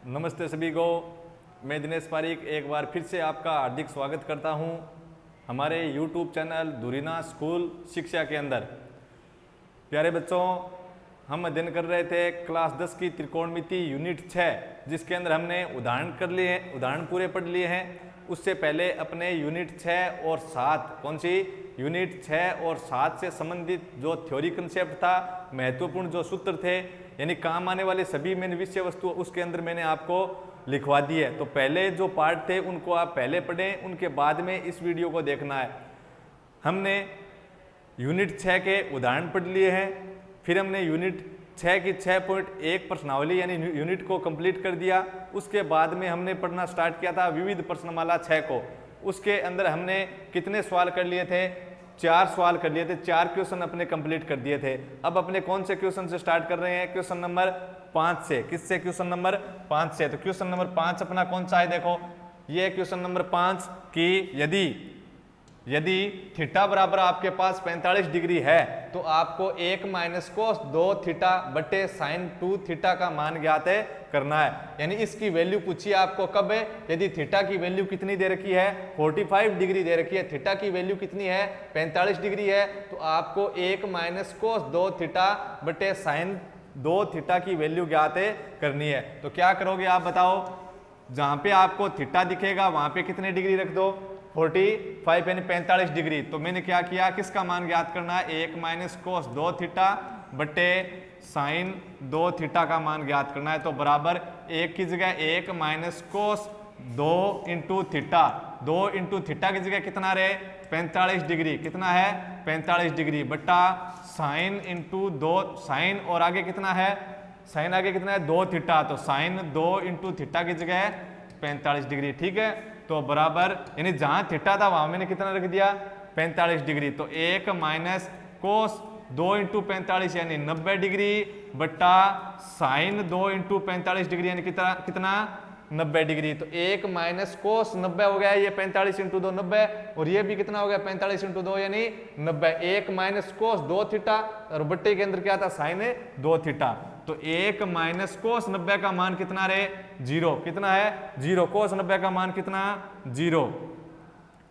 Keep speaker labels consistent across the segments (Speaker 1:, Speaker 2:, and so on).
Speaker 1: नमस्ते सभी को। मैं दिनेश पारीक एक बार फिर से आपका हार्दिक स्वागत करता हूं हमारे YouTube चैनल धुरीना स्कूल शिक्षा के अंदर। प्यारे बच्चों, हम अध्ययन कर रहे थे क्लास 10 की त्रिकोणमिति यूनिट 6, जिसके अंदर हमने उदाहरण पूरे पढ़ लिए हैं। उससे पहले अपने यूनिट 6 और 7, कौन सी यूनिट 6 और 7 से संबंधित जो थ्योरी कंसेप्ट था, महत्वपूर्ण जो सूत्र थे, यानी काम आने वाले सभी मैंने विषय वस्तु उसके अंदर मैंने आपको लिखवा दी है। तो पहले जो पार्ट थे उनको आप पहले पढ़ें, उनके बाद में इस वीडियो को देखना है। हमने यूनिट 6 के उदाहरण पढ़ लिए हैं, फिर हमने यूनिट 6 की 6.1 प्रश्नावली यानी यूनिट को कंप्लीट कर दिया। उसके बाद में हमने पढ़ना स्टार्ट किया था विविध प्रश्नमाला 6 को। उसके अंदर हमने कितने सवाल कर लिए थे? 4 सवाल कर लिए थे, 4 क्वेश्चन अपने कंप्लीट कर दिए थे। अब अपने कौन से क्वेश्चन से स्टार्ट कर रहे हैं? क्वेश्चन नंबर 5 से। किससे? क्वेश्चन नंबर 5 से। तो क्वेश्चन नंबर 5 अपना कौन सा है? देखो, ये क्वेश्चन नंबर 5 कि यदि थीटा बराबर आपके पास 45 डिग्री है तो आपको 1 माइनस कोस 2 थीटा बटे साइन 2 थीटा का मान ज्ञात करना है। यानी इसकी वैल्यू पूछी आपको कब है? यदि थीटा की वैल्यू कितनी दे रखी है? 45 डिग्री दे रखी है। थीटा की वैल्यू कितनी है? 45 डिग्री है। तो आपको 1 माइनस कोस 2 थीटा बटे साइन 2 थीटा की वैल्यू ज्ञात करनी है। तो क्या करोगे आप बताओ? जहां पे आपको थीटा दिखेगा वहां पे कितने डिग्री रख दो? 45 यानी 45 डिग्री। तो मैंने क्या किया, किसका मान ज्ञात करना है? 1 माइनस कोस 2 थीटा बटे साइन 2 थीटा का मान ज्ञात करना है। तो बराबर 1 की जगह 1 minus cos 2 into theta, 2 into theta की जगह कितना रहे? 45 डिग्री। कितना है? 45 डिग्री बटा साइन इंटू 2 साइन, और आगे कितना है? साइन आगे कितना है? 2 थीटा। तो साइन 2 इंटू थीटा की जगह 45 डिग्री। ठीक है, तो बराबर यानी जहां थीटा था वहां मैंने कितना रख दिया? 45 डिग्री। तो 1 माइनस कोस 2 इंटू 45 यानी 90 डिग्री बटा साइन 2 इंटू 45 डिग्री यानी कितना 90 डिग्री। तो 1 माइनस कोस 90 हो गया, ये 45 इंटू 2 90, और ये भी कितना हो गया? 45 इंटू 2 यानी 90। 1 माइनस कोस 2 थीटा और बट्टे के अंदर क्या था? Sine 2 theta. तो 1 माइनस कोस 90 का मान कितना रहे? 0। कितना है? 0। कोस 90 का मान कितना? 0।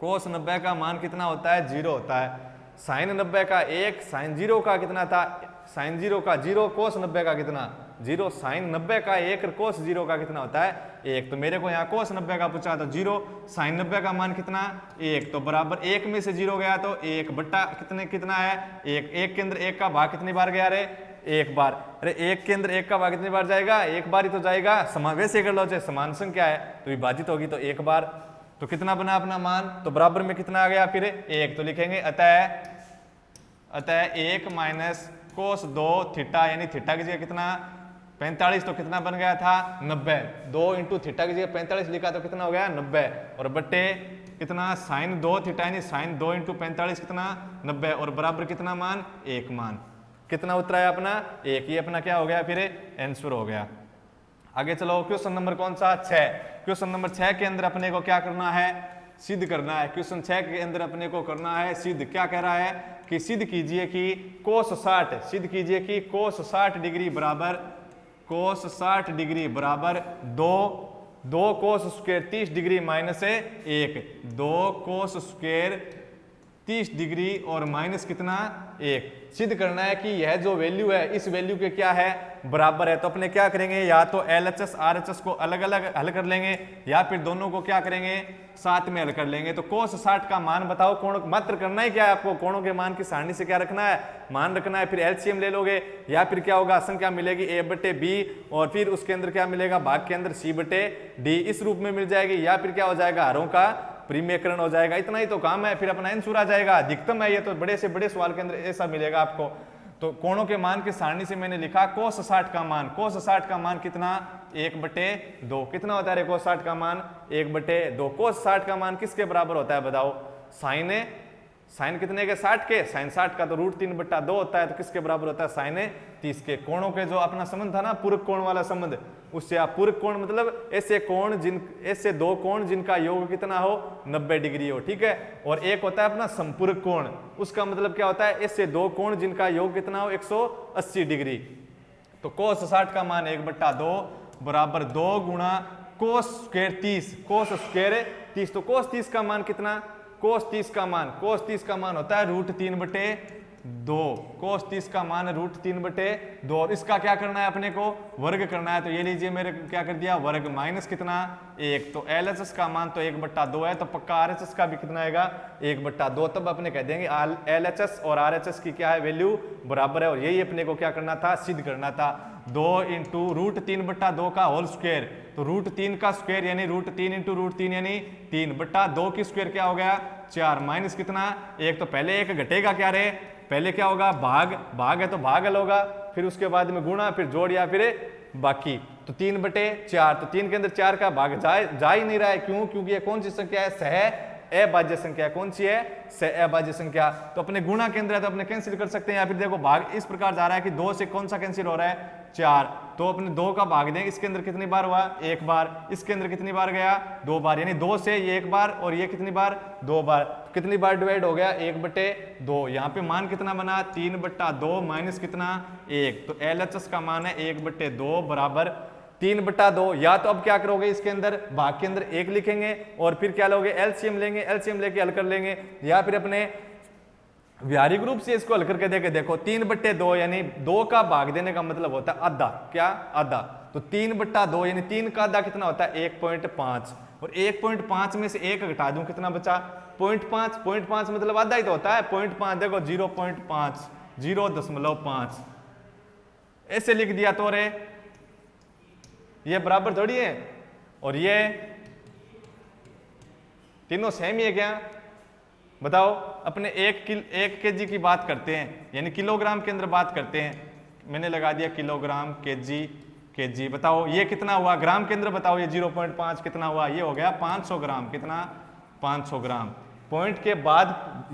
Speaker 1: कोस 90 का मान कितना होता है? 0 होता है। साइन 90 का 1, साइन 0 का कितना था? साइन 0 का 0, कोस 90 का कितना? 0। साइन 90 का 1 और कोस 0 का कितना होता है? 1। तो मेरे को यहाँ कोस 90 का पूछा तो 0, साइन 90 का मान कितना? 1। तो बराबर 1 में से 0 गया तो 1 बट्टा कितना है? 1। 1 के अंदर 1 का भाग कितनी बार गया रे? 1 बार। अरे 1 के अंदर 1 का भाग कितनी बार जाएगा? 1 बार ही तो जाएगा। वैसे कर लो, चाहे समान संख्या है तो विभाजित होगी तो 1 बार। तो कितना बना अपना मान? तो बराबर में कितना आ गया फिर? 1। तो लिखेंगे अतः 1 माइनस कोस 2 थीटा यानी थीटा की जगह कितना? 45। तो कितना बन गया था? 90। 2 इंटू थीटा की जगह 45 लिखा तो कितना हो गया? 90। और बट्टे कितना? साइन 2 थीटा यानी साइन 2 इंटू 45 कितना? 90। और बराबर कितना मान? 1 मान। कितना उतरा है अपना? 1। ये अपना क्या हो गया फिर? आंसर हो गया। आगे चलो, क्वेश्चन नंबर कौन सा? 6। क्वेश्चन नंबर 6 के अंदर अपने को क्या करना है? सिद्ध करना है। क्वेश्चन 6 के अंदर अपने को करना है सिद्ध। क्या कह रहा है कि सिद्ध कीजिए कि कोस 60, सिद्ध कीजिए कि कोस 60 डिग्री बराबर, कोस 60 डिग्री बराबर 2 cos square 30 degree minus 1। 2 cos square 30 degree और माइनस कितना? 1। सिद्ध करना है कि यह जो वैल्यू है इस वैल्यू के क्या है? बराबर है। तो अपने क्या करेंगे? या तो LHS RHS को अलग अलग हल कर लेंगे या फिर दोनों को क्या करेंगे? साथ में हल कर लेंगे। तो कोस 60 का मान बताओ। कोण मात्र करना है क्या है आपको? कोणों के मान की सारणी से क्या रखना है? मान रखना है। फिर LCM ले लोगे या फिर क्या होगा? संख्या मिलेगी A बटे B और फिर उसके अंदर क्या मिलेगा? भाग के अंदर C बटे D इस रूप में मिल जाएगी, या फिर क्या हो जाएगा? हरों का परिमेयकरण हो जाएगा। इतना ही तो काम है, फिर अपना आंसर आ जाएगा। अधिकतम है ये तो, बड़े से बड़े सवाल के अंदर ऐसा मिलेगा आपको। तो कोणों के मान की सारणी से मैंने लिखा कोस 60 का मान। कोस 60 का मान कितना? 1 बटे 2। कितना होता है कोस 60 का मान? 1 बटे 2। कोस 60 का मान किसके बराबर होता है बताओ? साइन कितने के? 60 के। साइन 60 का तो √3 बटा 2 होता है, तो किसके बराबर होता है? साइन 30 के। कोणों के जो अपना संबंध था ना, पूरक कोण वाला संबंध, उससे आप पूरक कोण मतलब ऐसे 2 कोण जिनका योग कितना हो? 90 डिग्री हो। ठीक है। और एक होता है अपना संपूरक कोण, उसका मतलब क्या होता है? ऐसे 2 कोण जिनका योग कितना हो? 180 डिग्री। तो कोस 60 का मान 1 बटा 2 बराबर 2 गुणा कोस स्क्वायर 30, कोस स्क्वायर 30, तो कोस 30 का मान कितना, कोस 30 का मान होता है √3/2, कोस 30 का मान √3/2, और इसका क्या करना है अपने को, वर्ग करना है। तो ये लीजिए मेरे क्या कर दिया, वर्ग माइनस कितना 1, तो LHS का मान तो 1/2 है, तो पक्का RHS का भी कितना आएगा 1/2, तब अपने कह देंगे LHS और RHS की क्या है वैल्यू बराबर है। और यही अपने को क्या करना था, सिद्ध करना था। 2 × √3/2 का होल स्क्वायर, तो √3 का स्क्वायर यानी √3 × √3 यानी 3/2 की स्क्वायर क्या हो गया 4, माइनस कितना 1, तो पहले एक घटेगा क्या रे, पहले क्या होगा भाग है तो भागल होगा, फिर उसके बाद में गुणा, फिर जोड़ या फिर बाकी, तो 3/4, तो 3 के अंदर 4 का भाग जा ही नहीं रहा है, क्यों, क्योंकि ये कौन सी संख्या है, सह अभाज्य संख्या, कौन सी है, सह अभाज्य संख्या। तो अपने गुणा के अंदर है तो अपने कैंसिल कर सकते हैं, या फिर देखो भाग इस प्रकार जा रहा है कि 2 से कौन सा कैंसिल हो रहा है 4, तो अपने 2 का भाग दें, इसके अंदर कितनी बार हुआ 1 बार, इसके अंदर कितनी बार गया 2 बार, यानी 2 से ये 1 बार और ये कितनी बार 2 बार, कितनी बार डिवाइड हो गया 1/2, यहाँ पे मान कितना बना 3/2 माइनस कितना 1, तो LHS का मान है 1/2 बराबर 3/2। या तो अब क्या करोगे, इसके अंदर भाग के अंदर 1 लिखेंगे और फिर क्या लोगे LCM लेंगे, LCM लेके हल कर लेंगे, या फिर अपने व्यावहारिक रूप से इसको हल करके देखो 3/2 यानी 2 का भाग देने का मतलब होता है आधा, क्या आधा, तो 3/2 यानी 3 का आधा कितना होता है 1.5, और 1.5 में से 1 घटा दूं कितना बचा 0.5 मतलब आधा ही तो होता है 0.5, देखो 0.5 0.5 ऐसे लिख दिया, तो रे ये बराबर थोड़ी है, और ये तीनों सेम ही है क्या, बताओ। अपने 1 kg की बात करते हैं, यानी किलोग्राम के अंदर बात करते हैं, मैंने लगा दिया किलोग्राम kg, बताओ ये कितना हुआ ग्राम के अंदर, बताओ ये 0.5 कितना हुआ, ये हो गया 500 ग्राम, कितना 500 ग्राम। पॉइंट के बाद,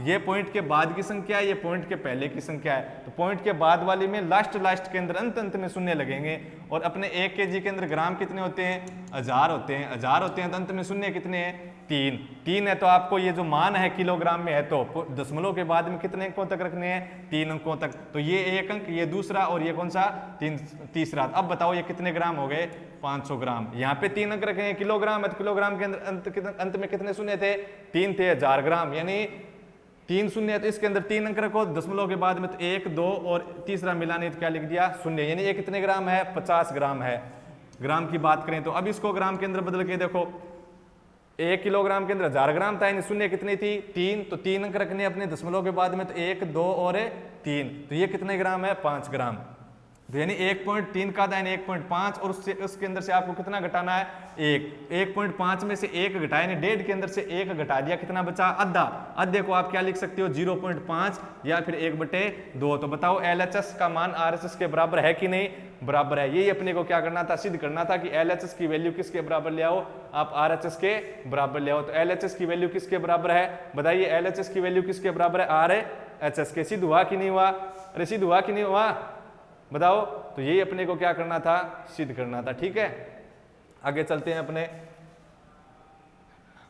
Speaker 1: ये पॉइंट के बाद की संख्या है, ये पॉइंट के पहले की संख्या है, तो पॉइंट के बाद वाली में लास्ट के अंदर अंत में शून्य लगेंगे, और अपने 1 kg के अंदर ग्राम कितने होते हैं 1000 होते हैं, तो अंत में शून्य कितने हैं 3 है, तो आपको ये जो मान है किलोग्राम में है, तो दशमलव के बाद में कितने अंकों तक रखने हैं 3 अंकों तक, तो ये 1 अंक, ये दूसरा, और ये कौन सा तीसरा। अब बताओ ये कितने ग्राम हो गए 500 ग्राम, यहाँ पे 3 अंक रखेंगे, किलोग्राम है तो किलोग्राम के अंदर अंत में कितने शून्य थे 3 थे, 1000 ग्राम, यानी 3 शून्य है तो इसके अंदर 3 अंक रखो, दशमलव के बाद में तो 1 2 और तीसरा मिलाने तो क्या लिख दिया 0, यानी ये कितने ग्राम है 50 ग्राम है। ग्राम की बात करें तो अब इसको ग्राम के अंदर बदल के देखो, 1 किलोग्राम के अंदर 1000 ग्राम था, यानी शून्य कितनी थी 3, तो 3 अंक रखने अपने दशमलव के बाद में, तो 1 2 और 3, तो ये कितने ग्राम है 5 ग्राम, तो यानी 1.3 का था, यानी 1.5, और उसके अंदर से आपको कितना घटाना है 1.5 में से 1 घटाया, यानी 1.5 के अंदर से 1 घटा दिया, कितना बचा आधा, आधे को आप क्या लिख सकते हो 0.5 या फिर 1/2, तो बताओ LHS का मान RHS के बराबर है कि नहीं, बराबर है। यही अपने को क्या करना था, सिद्ध करना था कि LHS की वैल्यू किसके बराबर ले आओ, आप RHS के बराबर ले आओ, तो LHS की वैल्यू किसके बराबर है, बताइए LHS की वैल्यू किसके बराबर है RHS के। सिद्ध हुआ कि नहीं हुआ, अरे सिद्ध हुआ कि नहीं हुआ, बताओ। तो यही अपने को क्या करना था, सिद्ध करना था, ठीक है। आगे चलते हैं अपने,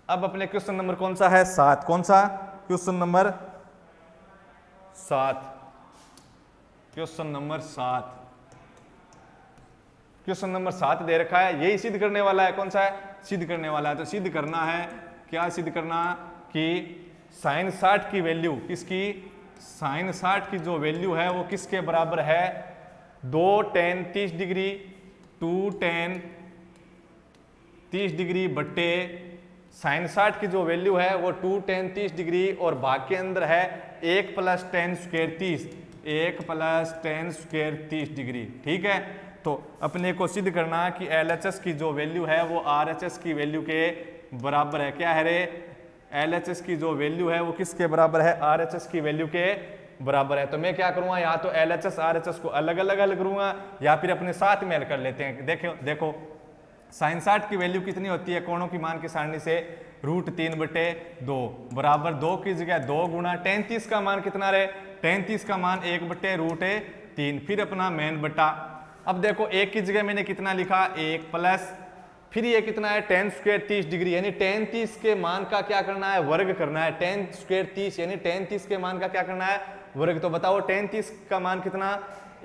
Speaker 1: अब अपने क्वेश्चन नंबर कौन सा है 7, कौन सा question number 7, question number 7, question number 7 दे रखा है, यही सिद्ध करने वाला है, कौन सा है सिद्ध करने वाला है। तो सिद्ध करना है, क्या सिद्ध करना कि sin 60 की वैल्यू किसकी, sin 60 की जो वैल्यू है वो किसके बराबर है 2 tan 30 डिग्री 2 tan 30 डिग्री बट्टे sin 60 की जो वैल्यू है वो 2 tan 30 डिग्री, और भाग के अंदर है 1 + tan square 30, 1 + tan square 30 degree, ठीक है। तो अपने को सिद्ध करना कि LHS की जो वैल्यू है वो RHS की वैल्यू के बराबर है, क्या है रे LHS की जो वैल्यू है वो किसके बराबर है RHS की वैल्यू के बराबर है। तो मैं क्या करूंगा, या तो LHS RHS को अलग अलग हल करूंगा या फिर अपने साथ में हल कर लेते हैं। देखो sin 60 की वैल्यू कितनी होती है कोणों की मान की सारणी से √3/2 बराबर 2 की जगह 2 गुणा tan 30 का मान कितना रहे, tan 30 का मान 1/√3, फिर अपना मेन बटा। अब देखो 1 की जगह मैंने कितना लिखा 1 प्लस, फिर ये कितना है tan स्क्वायर 30 डिग्री, यानी tan 30 के मान का क्या करना है वर्ग करना है, tan स्क्वायर 30 यानी tan 30 के मान का क्या करना है वर्ग। तो बताओ tan 30 का मान कितना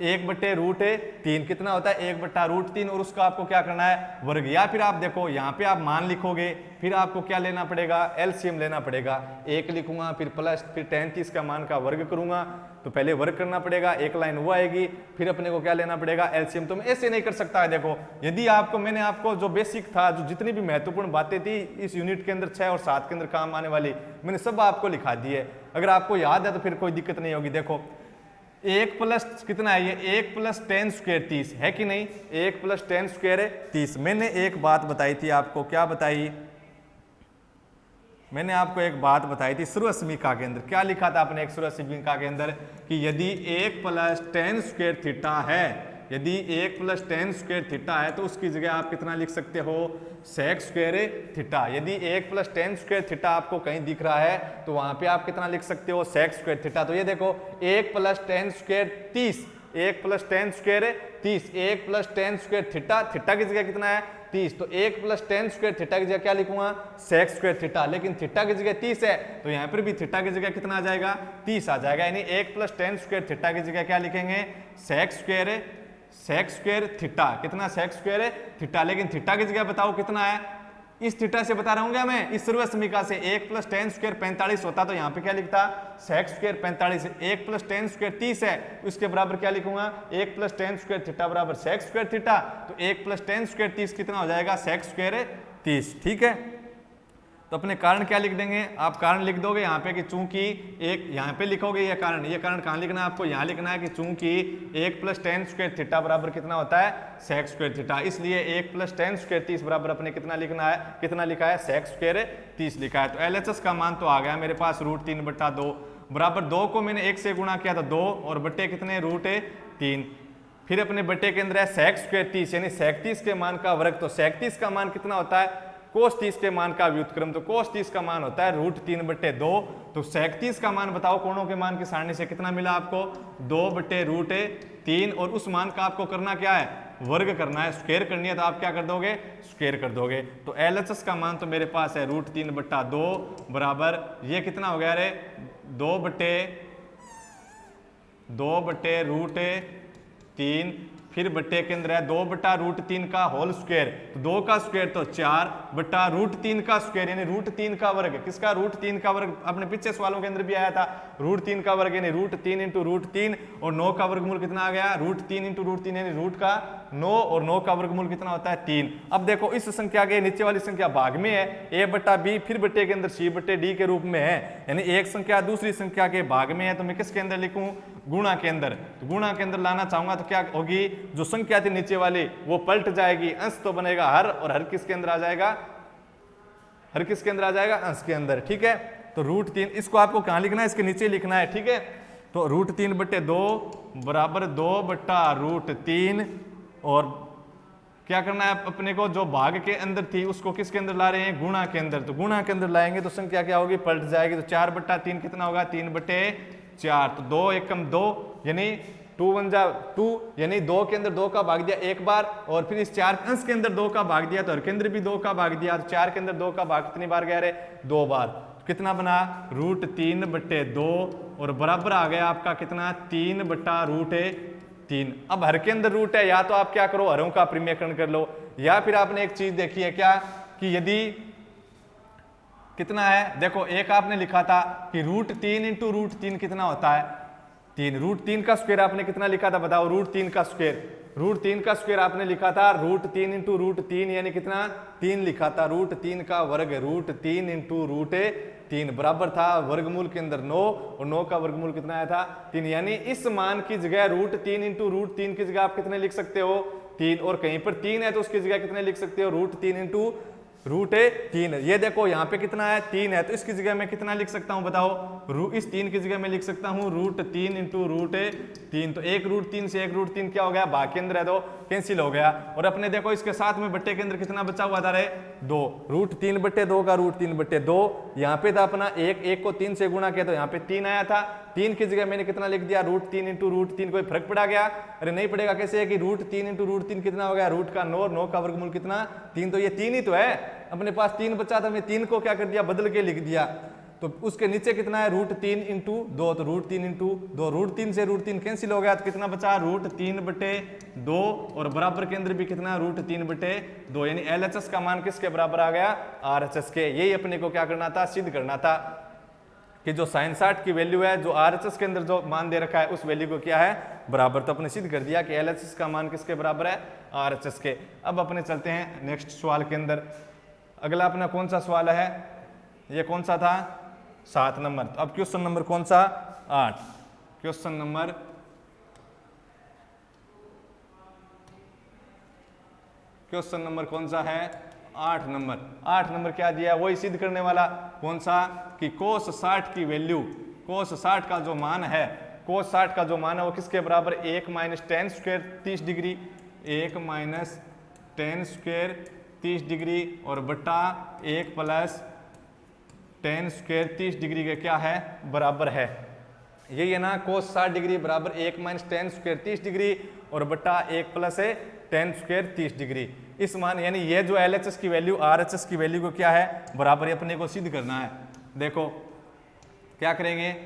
Speaker 1: 1/√3 कितना होता है 1/√3 और उसका आपको क्या करना है वर्ग। या फिर आप देखो यहाँ पे आप मान लिखोगे, फिर आपको क्या लेना पड़ेगा एलसीएम लेना पड़ेगा। 1 लिखूंगा फिर प्लस फिर 33 का मान का वर्ग करूंगा, तो पहले वर्ग करना पड़ेगा, एक लाइन वो आएगी, फिर अपने को क्या लेना पड़ेगा एलसीएम। तो मैं ऐसे नहीं कर सकता है। देखो यदि आपको मैंने आपको जो बेसिक था, जो जितनी भी महत्वपूर्ण बातें थी इस यूनिट के अंदर 6 और 7 के अंदर काम आने वाली, मैंने सब आपको लिखा दी है। अगर आपको याद है तो फिर कोई दिक्कत नहीं होगी। देखो 1 प्लस कितना है ये 1 + 10² 30 है कि नहीं, 1 + 10² है 30। मैंने एक बात बताई थी आपको, क्या बताई, मैंने आपको एक बात बताई थी सर्वसमीका के अंदर। क्या लिखा था आपने एक सर्वसमीका के अंदर कि यदि 1 + 10² थीटा है, यदि 1 + 10² थीटा है तो उसकी जगह आप कितना लिख सकते हो sec² थीटा। यदि 1 + 10² थीटा आपको कहीं दिख रहा है तो वहां पे आप कितना लिख सकते हो sec² थीटा। तो ये देखो 1 + 10² 30, 1 + 10² 30, 1 + 10² थीटा, थीटा की जगह कितना है 30, तो 1 + 10² थीटा की जगह क्या लिखूंगा sec² थीटा। लेकिन थीटा की जगह 30 है तो यहाँ पर भी थीटा की जगह कितना आ जाएगा 30 आ जाएगा। यानी 1 + 10² थीटा की जगह क्या लिखेंगे sec² थीटा। कितना sec² थीटा, लेकिन थीटा की जगह बताओ कितना है, इस थीटा से बता रहा हूँ क्या मैं, इस सर्वसमीका से 1 + 10² 45 होता तो यहाँ पे क्या लिखता sec² 45, 1 + 10² 30 है तो इसके बराबर क्या लिखूंगा 1 + 10² थीटा बराबर sec² थीटा। तो 1 + 10² 30 कितना हो जाएगा sec² 30। ठीक है, तो अपने कारण क्या लिख देंगे, आप कारण लिख दोगे यहाँ पे कि चूंकि एक यहाँ पे लिखोगे ये कारण कहाँ लिखना है आपको, यहाँ लिखना है कि चूंकि 1 + 10² थीटा बराबर कितना होता है sec² थीटा, इसलिए 1 + 10² 30 बराबर अपने कितना लिखना है, कितना लिखा है sec² 30 लिखा है। तो LHS का मान तो आ गया मेरे पास √3/2 बराबर 2 को मैंने 1 से गुणा किया था 2 और बट्टे कितने √3, फिर अपने बट्टे के अंदर है sec² 30 यानी sec30 के मान का वर्ग। तो sec30 का मान कितना होता है cos 30 के मान का व्युत्क्रम, तो cos 30 का मान होता है √3/2। तो sec30 का मान बताओ कोणों के मान की सारणी से कितना मिला आपको 2/√3 और उस मान का आपको करना क्या है वर्ग करना है, स्क्वायर करनी है, तो आप क्या कर दोगे स्क्वायर कर दोगे। तो LHS का मान तो मेरे पास है √3/2 बराबर ये कितना हो गया रे 2/√3, फिर बट्टे के अंदर है 2/√3 का होल स्क्वायर, तो 2 का स्क्वायर तो 4/√3 का स्क्वायर यानी √3 का वर्ग। किसका √3 का वर्ग, अपने पीछे सवालों के अंदर भी आया था √3 का वर्ग यानी √3 × √3 और 9 का वर्गमूल कितना आ गया √3 × √3 यानी रूट का 9 और 9 का वर्गमूल कितना होता है 3। अब देखो इस संख्या के नीचे वाली संख्या भाग में है a/b, फिर बट्टे के अंदर c/d के रूप में है, यानी एक संख्या दूसरी संख्या के भाग में है तो मैं किसके अंदर लिखूं गुणा के अंदर। तो गुणा के अंदर लाना चाहूंगा तो क्या होगी, जो संख्या थी नीचे वाली वो पलट जाएगी, अंश तो बनेगा हर, और हर किसके अंदर आ जाएगा, हर किसके अंदर आ जाएगा अंश के अंदर। ठीक है, तो √3 इसको आपको कहां लिखना है, इसके नीचे लिखना है। ठीक है, तो √3/2 बराबर 2/√3 और क्या करना है अपने को, जो भाग के अंदर थी उसको किसके अंदर ला रहे हैं गुणा के अंदर। तो गुणा के अंदर लाएंगे तो संख्या क्या होगी पलट जाएगी, तो 4/3 कितना होगा 3/4, तो 2 एकम 2 यानी 2 1 जा 2 यानी 2 के अंदर 2 का भाग दिया एक बार, और फिर इस 4 अंश के अंदर 2 का भाग दिया तो हर के अंदर भी 2 का भाग दिया, तो 4 के अंदर 2 का भाग कितनी बार गया रे 2 बार, तो कितना बना √3/2 और बराबर आ गया आपका कितना 3/√3। अब हर के अंदर रूट है, या तो आप क्या करो हरों का परिमेयकरण कर लो, या फिर आपने एक चीज देखी है क्या कि यदि कितना है, देखो एक आपने लिखा था कि √3 × √3 कितना होता है 3, √3 का स्क्वायर आपने कितना लिखा था बताओ, √3 का स्क्वायर, √3 का स्क्वायर आपने लिखा था √3 × √3 यानी कितना 3 लिखा था, √3 का वर्ग √3 × √3 बराबर था वर्गमूल के अंदर 9 और 9 का वर्गमूल कितना आया था 3, यानी इस मान की जगह √3 × √3 की जगह आप कितने लिख सकते हो 3, और कहीं पर 3 है तो उसकी जगह कितने लिख सकते हो √3 × √3। ये देखो यहाँ पे कितना है 3 है, तो इसकी जगह मैं कितना लिख सकता हूँ बताओ, इस 3 की जगह मैं लिख सकता हूँ √3 × √3, तो एक √3 से एक √3 क्या हो गया भाग के अंदर है तो कैंसिल हो गया, और अपने देखो इसके साथ में बट्टे के अंदर कितना बचा हुआ था रे 2, √3/2 का √3/2, यहाँ पे था अपना एक को 3 से गुणा किया तो यहाँ पे 3 आया था, 3 की जगह मैंने कितना लिख दिया √3 × √3, कोई फर्क पड़ा गया, अरे नहीं पड़ेगा, कैसे है कि √3 × √3 कितना हो गया रूट का 9, 9 का वर्गमूल कितना 3, तो ये 3 ही तो है, अपने पास 3 बचा था, मैं 3 को क्या कर दिया बदल के लिख दिया, तो उसके नीचे कितना है √3 इंटू 2, तो √3 इंटू 2, √3 से √3 कैंसिल हो गया, तो कितना बचा √3/2 और बराबर के अंदर भी कितना √3/2, यानी LHS का मान किसके बराबर आ गया, RHS के। यही अपने को क्या करना था, सिद्ध करना था कि जो sin 60 की वैल्यू है, जो RHS के अंदर जो मान दे रखा है उस वैल्यू को क्या है, बराबर। तो अपने सिद्ध कर दिया कि LHS का मान किसके बराबर है, RHS के। अब अपने चलते हैं नेक्स्ट सवाल के अंदर। अगला अपना कौन सा सवाल है, ये कौन सा था, 7 नंबर। तो अब क्वेश्चन नंबर कौन सा, 8। क्वेश्चन नंबर कौन सा है, 8 नंबर। 8 नंबर क्या दिया, वही सिद्ध करने वाला, कौन सा, कि cos 60 की वैल्यू, cos 60 का जो मान है, cos 60 का जो मान है वो किसके बराबर, 1 - tan square 30 degree, 1 - tan square 30 degree और बटा 1 + tan स्क्वायर 30 डिग्री के क्या है, बराबर है। यही है ना, cos 60 डिग्री बराबर 1 - tan स्क्वायर 30 डिग्री और बटा 1 + tan स्क्वायर 30 डिग्री। इस मान यानी ये जो LHS की वैल्यू RHS की वैल्यू को क्या है, बराबर अपने को सिद्ध करना है। देखो क्या करेंगे,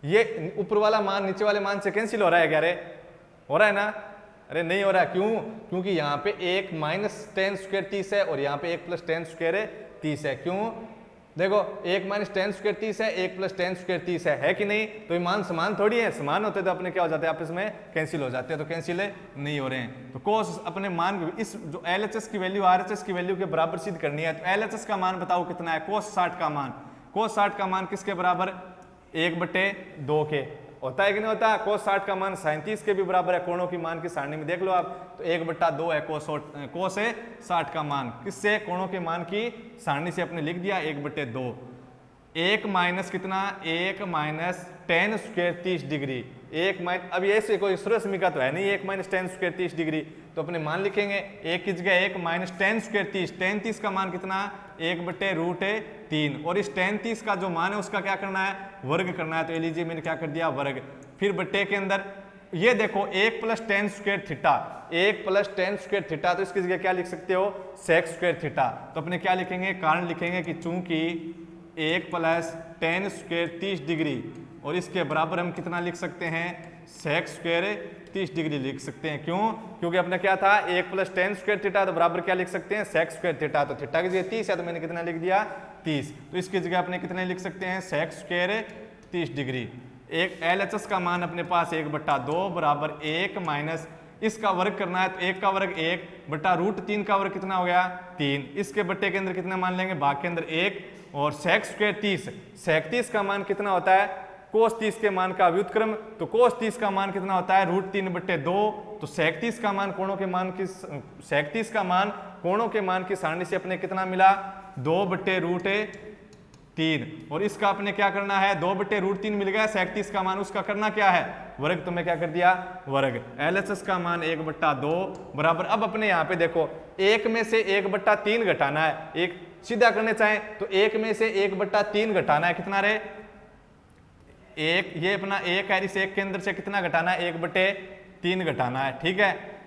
Speaker 1: ये ऊपर वाला मान नीचे वाले मान से कैंसिल हो रहा है क्या, रे हो रहा है ना, अरे नहीं हो रहा, क्यों, क्योंकि यहाँ पे 1 - tan स्क्वायर 30 है और यहाँ पे 1 + tan स्क्वायर 30 है। क्यों, देखो 1 - tan स्क्वायर 30 है, 1 + tan स्क्वायर 30 है कि नहीं, तो ये मान समान थोड़ी है, समान होते तो अपने क्या हो जाते हैं, आपस में कैंसिल हो जाते हैं, तो कैंसिल नहीं हो रहे हैं। तो cos अपने मान इस जो LHS की वैल्यू RHS की वैल्यू के बराबर सिद्ध करनी है। तो LHS का मान बताओ कितना है, cos 60 का मान, cos 60 का मान किसके बराबर, 1/2 के होता है कि नहीं होता। cos 60 का मान sin 30 के भी बराबर है, कोणों की मान की सारणी में देख लो आप, तो 1/2 है cos 60 का मान, किससे, कोणों के मान की सारणी से अपने लिख दिया 1/2। 1 माइनस कितना, 1 - tan स्क्वायर 30 डिग्री, 1 - अब ये से कोई सूर्यसमीका तो है नहीं, 1 - tan स्क्वायर 30 डिग्री, तो अपने मान लिखेंगे 1 की जगह 1 - tan स्क्वायर 30, tan 30 का मान कितना, 1/√3 और इस tan 30 का जो मान है उसका क्या करना है, वर्ग करना है। तो ये लीजिए मैंने क्या कर दिया, वर्ग, फिर बट्टे के अंदर ये देखो 1 + tan square theta, 1 + tan square theta, तो इसकी जगह क्या लिख सकते हो, sec स्क्वायर थीटा। तो अपने क्या लिखेंगे, कारण लिखेंगे कि चूंकि 1 + tan स्क्वायर 30 डिग्री और इसके बराबर हम कितना लिख सकते हैं, sec स्क्वायर 30 डिग्री लिख सकते हैं। क्यों, क्योंकि अपने क्या था, 1 + tan स्क्वायर थीटा, तो बराबर क्या लिख सकते हैं, sec स्क्वायर थीटा। तो थीटा की जगह 30 है, तो मैंने कितना लिख दिया, 30। तो इसकी जगह अपने कितने लिख सकते हैं, sec स्क्वायर 30 डिग्री। एक LHS का मान अपने पास 1/2 बराबर 1 माइनस इसका वर्ग करना है, तो 1 का वर्ग 1 बटा √3 का वर्ग कितना हो गया, 3। इसके बट्टे के अंदर कितना मान लेंगे, भाग के अंदर 1 और sec स्क्वायर 30, sec 30 का मान कितना होता है, cos 30 के मान का व्युत्क्रम, तो cos 30 का मान कितना होता है, √3/2। तो sec 30 का मान कोणों के मान की sec 30 का मान कोणों के मान की सारणी से अपने कितना मिला, 2/√3 और इसका अपने क्या करना है, 2/√3 मिल गया, sec 30 का मान उसका करना क्या है, वर्ग। तो मैं क्या कर दिया, वर्ग। LHS का मान 1/2 बराबर, अब अपने यहाँ पे देखो 1 में से 1/3 घटाना है, एक सीधा करने चाहें तो 1 में से 1/3 घटाना है, कितना रहे, 1, ये अपना 1 है, इस 1 के अंदर से कितना घटाना है, 1/3 घटाना है, ठीक है।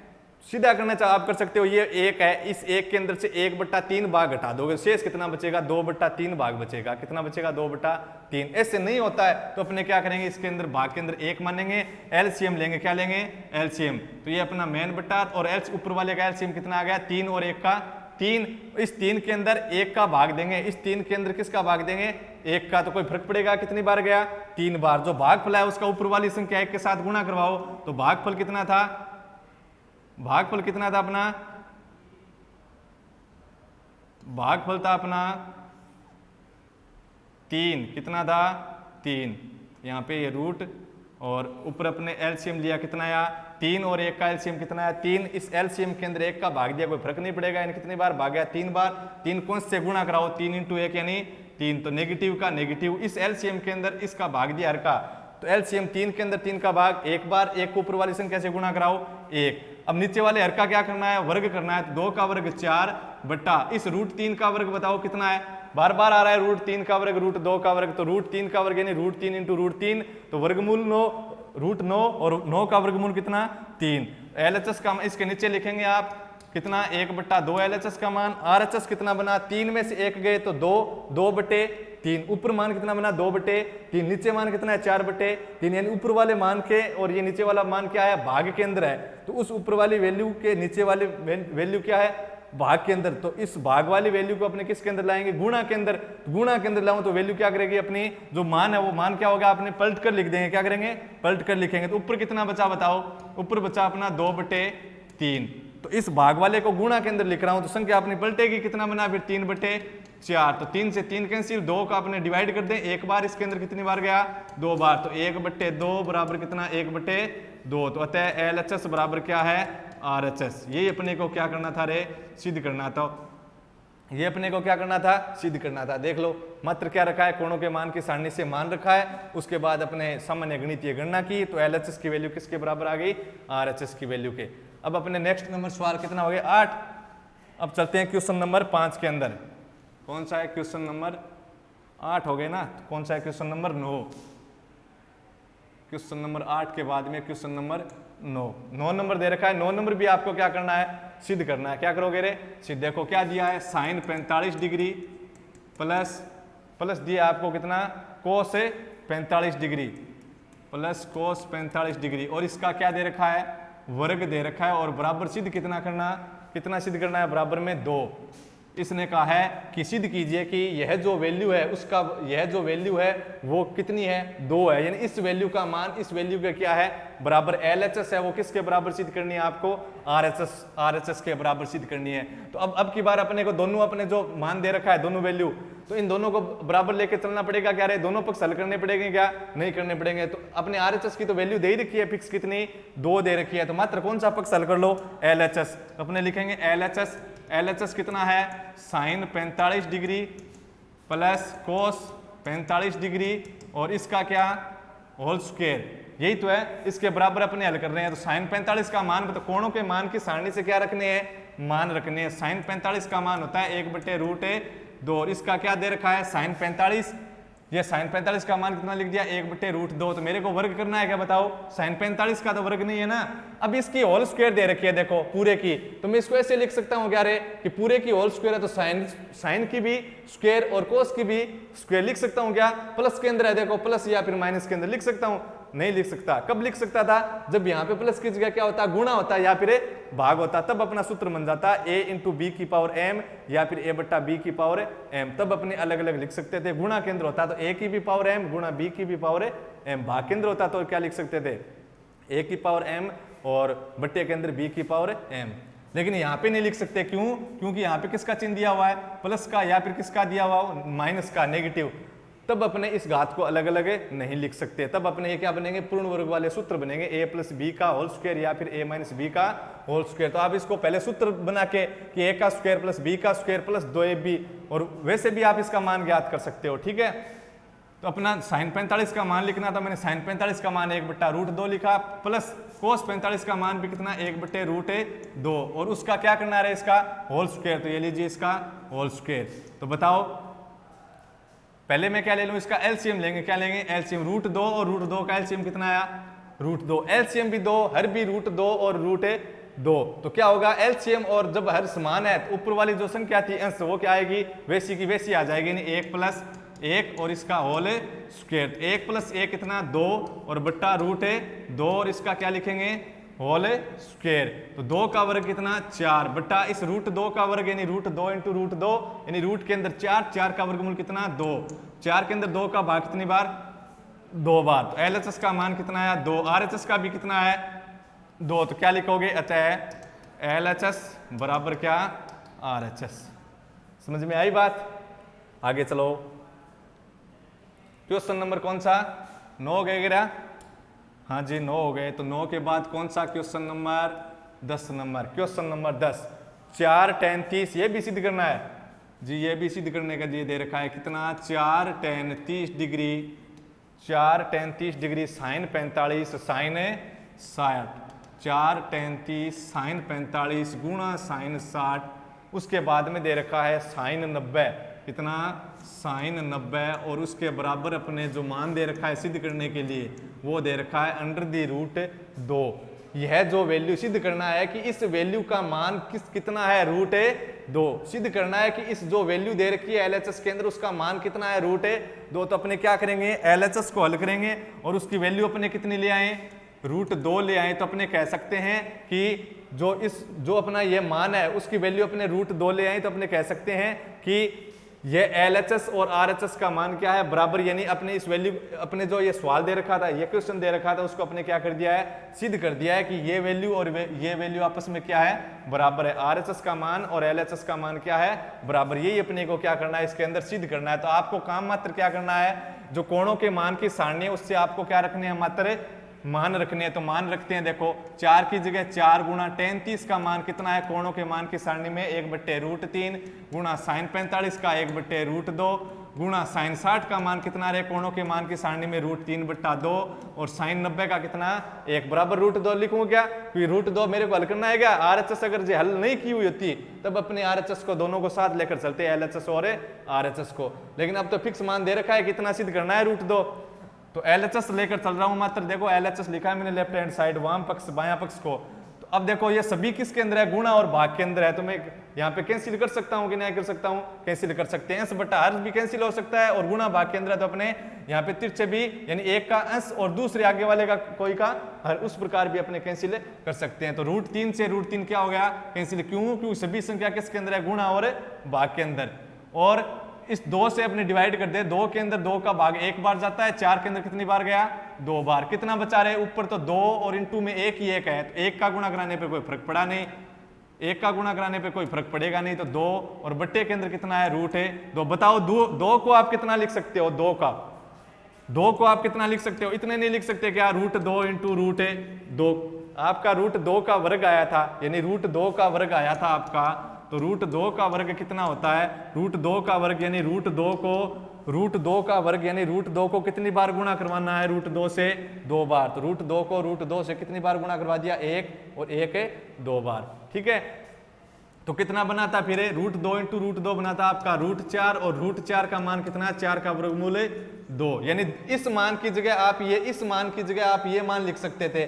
Speaker 1: सीधा करना चाहो आप कर सकते हो, ये 1 है, इस 1 के अंदर से 1/3 भाग घटा दोगे, शेष कितना बचेगा, 2/3 भाग बचेगा, कितना बचेगा, 2/3। ऐसे नहीं होता है तो अपने क्या करेंगे, इसके अंदर भाग के अंदर 1 मानेंगे, LCM लेंगे, क्या लेंगे, LCM। तो ये अपना मेन बटा और L ऊपर वाले का LCM कितना आ गया, 3 और 1 का 3, इस 3 के अंदर 1 का भाग देंगे, इस 3 के अंदर किसका भाग देंगे, 1 का। तो कोई फर्क पड़ेगा, कितनी बार गया, 3 बार। जो भागफल है उसका ऊपर वाली संख्या 1 के साथ गुणा करवाओ, तो भागफल कितना था, भागफल कितना था अपना, भागफल था अपना 3, कितना था, 3। यहाँ पे ये रूट और ऊपर अपने LCM लिया, कितना आया, 3 और 1 का LCM कितना है, 3। इस LCM के अंदर 1 का भाग दिया, कोई फर्क नहीं पड़ेगा, यानी कितनी बार भाग गया, 3 बार। 3 कौन से गुणा कराओ, 3 × 1 यानी 3, तो नेगेटिव का नेगेटिव, इस LCM के अंदर इसका भाग दिया हर का, तो LCM 3 के अंदर 3 का भाग 1 बार, 1 को ऊपर वाली संख्या से गुणा कराओ 1। अब नीचे वाले हर का क्या करना है, वर्ग करना है, तो 2 का वर्ग 4 बटा इस √3 का वर्ग बताओ कितना है, बार बार आ रहा है √3 का वर्ग, √2 का वर्ग, तो √3 का वर्ग यानी √3 × √3, तो वर्गमूल 9, √9 और 9 का वर्गमूल कितना, 3। LHS का इसके नीचे लिखेंगे आप कितना 1/2 LHS का मान। RHS कितना बना, 3 में से 1 गए तो 2, 2/3। ऊपर मान कितना बना 2/3, नीचे मान कितना है 4/3, यानी ऊपर वाले मान के और ये नीचे वाला मान क्या है, भाग के अंदर है। तो उस ऊपर वाली वैल्यू के नीचे वाली वैल्यू क्या है, भाग के अंदर। तो इस भाग वाली वैल्यू को अपने किसके अंदर लाएंगे, गुणा के अंदर। गुणा के अंदर लाऊं तो वैल्यू क्या करेगी, अपनी जो मान है वो मान क्या होगा, अपने पलट कर लिख देंगे। क्या करेंगे, पलट कर लिखेंगे। तो ऊपर कितना बचा बताओ, ऊपर बचा अपना 2/3। तो इस भाग वाले को गुणा के अंदर लिख रहा हूं तो संख्या अपनी पलटेगी, कितना बना फिर 3/4। तो 3 से 3 कैंसिल, 2 का अपने डिवाइड कर दें, एक बार इसके अंदर कितनी बार गया, 2 बार। तो 1/2 बराबर कितना 1/2। तो अतः LHS बराबर क्या है, RHS। यही अपने को क्या करना था रे, सिद्ध करना था। ये अपने को क्या करना था, सिद्ध करना था। देख लो मात्र क्या रखा है, कोणों के मान की सारणी से मान रखा है, उसके बाद अपने सामान्य गणितीय गणना की, तो LHS की वैल्यू किसके बराबर आ गई, RHS की वैल्यू के। अब अपने नेक्स्ट नंबर सवाल कितना हो गया, 8। अब चलते हैं क्वेश्चन नंबर 5 के अंदर। कौन सा है, क्वेश्चन नंबर 8 हो गए ना। कौन सा है, क्वेश्चन नंबर 9। क्वेश्चन नंबर 8 के बाद में क्वेश्चन नंबर 9 नंबर दे रखा है। 9 नंबर भी आपको क्या करना है, सिद्ध करना है। क्या करोगे रे, सिद्ध। देखो क्या दिया है, साइन 45 डिग्री प्लस दिया आपको कितना, कोस 45 डिग्री प्लस कोस 45 डिग्री, और इसका क्या दे रखा है, वर्ग दे रखा है। और बराबर सिद्ध कितना करना, कितना सिद्ध करना है, बराबर में 2। इसने कहा है कि सिद्ध कीजिए कि यह जो वैल्यू है उसका, यह जो वैल्यू है वो कितनी है, 2 है। यानी इस वैल्यू का मान इस वैल्यू का क्या है, बराबर LHS है, वो किसके बराबर सिद्ध करनी है आपको, RHS के बराबर सिद्ध करनी है। तो अब की बार अपने को दोनों अपने जो मान दे रखा है दोनों वैल्यू, तो इन दोनों को बराबर लेके चलना पड़ेगा। क्या रे, दोनों पक्ष हल करने पड़ेंगे, क्या नहीं करने पड़ेंगे। तो अपने RHS की तो वैल्यू दे ही रखी है, फिक्स कितनी, 2 दे रखी है। तो मात्र कौन सा पक्ष हल कर लो, LHS। अपने लिखेंगे LHS कितना है, sine 45 degree plus cos 45 degree, और इसका क्या, होल स्क्वायर। यही तो है, इसके बराबर अपने हल कर रहे हैं। तो साइन 45 का मान, तो कोणों के मान की सारणी से क्या रखने हैं, मान रखने हैं। साइन 45 का मान होता है 1/√2, और इसका क्या दे रखा है, साइन 45। ये साइन 45 का मान कितना लिख दिया, 1/√2। तो मेरे को वर्ग करना है, क्या बताओ, साइन 45 का तो वर्ग नहीं है ना। अब इसकी होल स्क्वायर दे रखी है, देखो पूरे की, तो मैं इसको ऐसे लिख सकता हूँ क्या रे, कि पूरे की होल स्क्वायर है तो साइन की भी स्क्वायर और कोस की भी स्क्वायर लिख सकता हूँ क्या। प्लस के अंदर है देखो, प्लस या फिर माइनस के अंदर लिख सकता हूँ, नहीं लिख सकता। कब लिख सकता था, जब यहाँ पे प्लस की जगह क्या होता, गुणा होता या फिर भाग होता, तब अपना सूत्र बन जाता a × b की पावर m या फिर a/b की पावर m। तब अपने अलग अलग लिख सकते थे। गुणा केंद्र होता तो a की भी पावर m गुणा b की भी पावर m। भाग केंद्र होता तो क्या लिख सकते थे, a की पावर m और बट्टे के अंदर b की पावर m। लेकिन यहाँ पे नहीं लिख सकते, क्यों, क्योंकि यहाँ पे किसका चिन्ह दिया हुआ है, प्लस का, या फिर किसका दिया हुआ, माइनस का, नेगेटिव। तब अपने इस घात को अलग अलग नहीं लिख सकते। तब अपने ये क्या बनेंगे, पूर्ण वर्ग वाले सूत्र बनेंगे, a + b का होल स्क्वायर या फिर a - b का होल स्क्वायर। तो आप इसको पहले सूत्र बना के कि a का स्क्वायर प्लस b का स्क्वायर प्लस 2ab, और वैसे भी आप इसका मान ज्ञात कर सकते हो, ठीक है। तो अपना साइन 45 का मान लिखना था, मैंने साइन 45 का मान 1/√2 लिखा, प्लस कोस 45 का मान भी कितना, 1/√2, और उसका क्या करना है, इसका होल स्क्वायर। तो ये लीजिए इसका होल स्क्वायर। तो बताओ पहले मैं क्या ले लूं, इसका एलसीएम लेंगे। क्या लेंगे, एलसीएम। √2 और √2 का एलसीएम कितना आया, √2। एलसीएम भी 2, हर भी √2 और √2। तो क्या होगा, एलसीएम, और जब हर समान है तो ऊपर वाली जो संख्या थी अंश, वो क्या आएगी, वैसी की वैसी आ जाएगी। 1 + 1 और इसका होल स्क्वायर। 1 + 1 कितना, 2, और बट्टा √2, और इसका क्या लिखेंगे, होल स्क्वायर। तो 2 का वर्ग कितना, 4, बट्टा इस √2 का वर्ग, यानी √2 × √2, यानी रूट के अंदर 4, 4 का वर्गमूल कितना, 2, 4 के अंदर 2 का भाग कितनी बार, 2 बार। तो LHS का मान कितना है, 2, RHS का भी कितना है, 2। तो क्या लिखोगे, अतः LHS बराबर क्या, RHS। समझ में आई बात। आगे चलो, क्वेश्चन नंबर कौन सा, 9 गए गिरा, हाँ जी 9 हो गए। तो 9 के बाद कौन सा question number, 10 number. Question number 10, 4 tan 30, ये भी सिद्ध करना है जी, ये भी सिद्ध करने का ये दे रखा है कितना, 4 tan 30 degree, 4 tan 30 degree sine 45 sine 60, 4 tan 30 साइन 45 गुणा साइन 60, उसके बाद में दे रखा है साइन 90, कितना, साइन 90, और उसके बराबर अपने जो मान दे रखा है सिद्ध करने के लिए, वो दे रखा है √2। यह जो वैल्यू सिद्ध करना है कि इस वैल्यू का मान कितना है, रूट है 2। सिद्ध करना है कि इस जो वैल्यू दे रखी है LHS के अंदर उसका मान कितना है, रूट है 2। तो अपने क्या करेंगे, LHS को हल करेंगे और उसकी वैल्यू अपने कितनी ले आए, रूट 2 ले आए। तो अपने कह सकते हैं कि जो अपना ये मान है उसकी वैल्यू अपने रूट 2 ले आए। तो अपने कह सकते हैं कि ये LHS और RHS का मान क्या है, बराबर। यानी अपने इस वैल्यू, अपने जो ये सवाल दे रखा था, ये क्वेश्चन दे रखा था, उसको अपने क्या कर दिया है, सिद्ध कर दिया है कि ये वैल्यू और ये वैल्यू आपस में क्या है, बराबर है। RHS का मान और LHS का मान क्या है, बराबर। यही अपने को क्या करना है, इसके अंदर सिद्ध करना है। तो आपको काम मात्र क्या करना है, जो कोणों के मान की सारणी है उससे आपको क्या रखने हैं, मात्र मान रखने हैं। तो मान रखते हैं, देखो 4 की जगह 4 गुणा tan 30 का मान कितना है, कोणों के मान की सारणी में 1/√3 गुणा sin 45 का 1/√2 गुणा sin 60 का मान कितना रहे, कोणों के मान की सारणी में √3/2 और sin 90 का कितना 1 बराबर √2 लिखूं क्या, क्योंकि √2 मेरे को हल करना है क्या। RHS अगर जो हल नहीं की हुई होती तब अपने RHS को दोनों को साथ लेकर चलते हैं, LHS और RHS को। लेकिन अब तो फिक्स मान दे रखा है, कितना सिद्ध करना है, √2। तो LHS लेकर चल रहा हूं मात्र। देखो LHS लिखा है मैंने लेफ्ट हैंड साइड, वाम पक्ष बायां पक्ष को। तो अब देखो ये सभी किसके अंदर है, गुणा और भाग के अंदर है। तो मैं यहाँ पे कैंसिल कर सकता हूँ कि नहीं कर सकता हूँ, कैंसिल कर सकते हैं। अंश बटा हर भी कैंसिल हो सकता है और गुणा भाग के अंदर है। तो अपने यहाँ पे तिरछे भी, यानी एक का अंश और दूसरे आगे वाले का कोई का हर, उस प्रकार भी अपने कैंसिल कर सकते हैं। तो √3 से √3 क्या हो गया, कैंसिल। क्यों, क्योंकि सभी संख्या किसके अंदर है, गुणा और भाग के अंदर। और इस 2 से अपने डिवाइड कर दे, 2 के अंदर 2 का भाग 1 बार जाता है, 4 के अंदर कितनी बार गया, 2 बार। कितना बचा रहे, ऊपर तो 2 और इंटू में 1 ही 1 है। तो 1 का गुणा कराने पे कोई फर्क पड़ा नहीं, 1 का गुणा कराने पे कोई फर्क पड़ेगा नहीं। तो 2 और बट्टे के अंदर कितना है, रूट है 2। बताओ 2 को आप कितना लिख सकते हो, 2 को आप कितना लिख सकते हो, इतने नहीं लिख सकते क्या, √2 इंटू √2। आपका √2 का वर्ग आया था, यानी √2 का वर्ग आया था आपका। तो √2 का वर्ग कितना होता है, √2 का वर्ग यानी √2 का वर्ग यानी √2 को कितनी बार गुणा करवाना है, √2 से 2 बार। तो √2 को √2 से कितनी बार गुणा करवा दिया, 1 और 1 है 2 बार। ठीक है, तो कितना बना था फिर, √2 इंटू √2 बना था आपका √4 और √4 का मान कितना, 4 का वर्गमूल 2। यानी इस मान की जगह आप ये, इस मान की जगह आप ये मान लिख सकते थे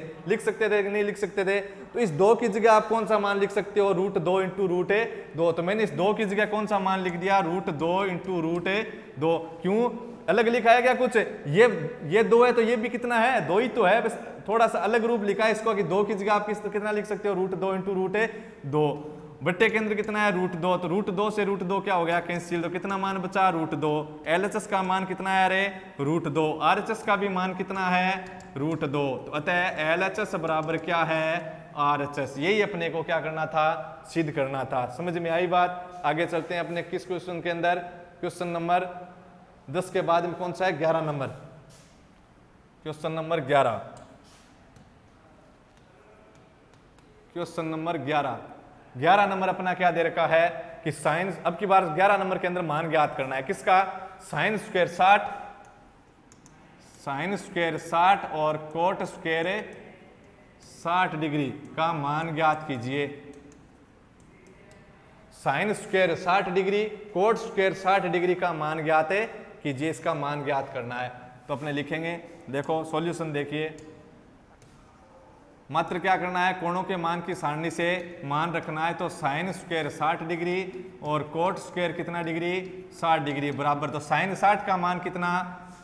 Speaker 1: कि नहीं लिख सकते थे। तो इस 2 की जगह आप कौन सा मान लिख सकते हो, √2 इंटू √2। तो मैंने इस 2 की जगह कौन सा मान लिख दिया, √2 इंटू √2। क्यों अलग लिखा है क्या कुछ, ये 2 है तो ये भी कितना है, 2 ही तो है, बस थोड़ा सा अलग रूप लिखा है इसको कि 2 की जगह आप कितना लिख सकते हो, √2 इंटू √2। बट्टे के अंदर कितना है, √2। तो √2 से √2 क्या हो गया, कैंसिल। तो कितना मान बचा, √2। LHS का मान कितना है, अरे √2। RHS का भी मान कितना है, √2। तो अतः LHS बराबर क्या है, RHS। यही अपने को क्या करना था, सिद्ध करना था। समझ में आई बात। आगे चलते हैं अपने किस क्वेश्चन के अंदर, क्वेश्चन नंबर 10 के बाद में कौन सा है, 11 number, question number 11। Question number 11 number अपना क्या दे रखा है कि साइन, अब की बार 11 नंबर के अंदर मान ज्ञात करना है किसका, साइन स्क्वायर 60 और कोट स्क्वायर 60 डिग्री का मान ज्ञात कीजिए। Sine square 60 degree, coat square 60 degree का मान ज्ञात कीजिए, इसका मान ज्ञात करना है। तो अपने लिखेंगे, देखो सॉल्यूशन देखिए, मात्र क्या करना है, कोणों के मान की सारणी से मान रखना है। तो साइन स्क्वायर 60 डिग्री और कोट स्क्वायर कितना डिग्री, 60 डिग्री बराबर। तो साइन 60 का मान कितना,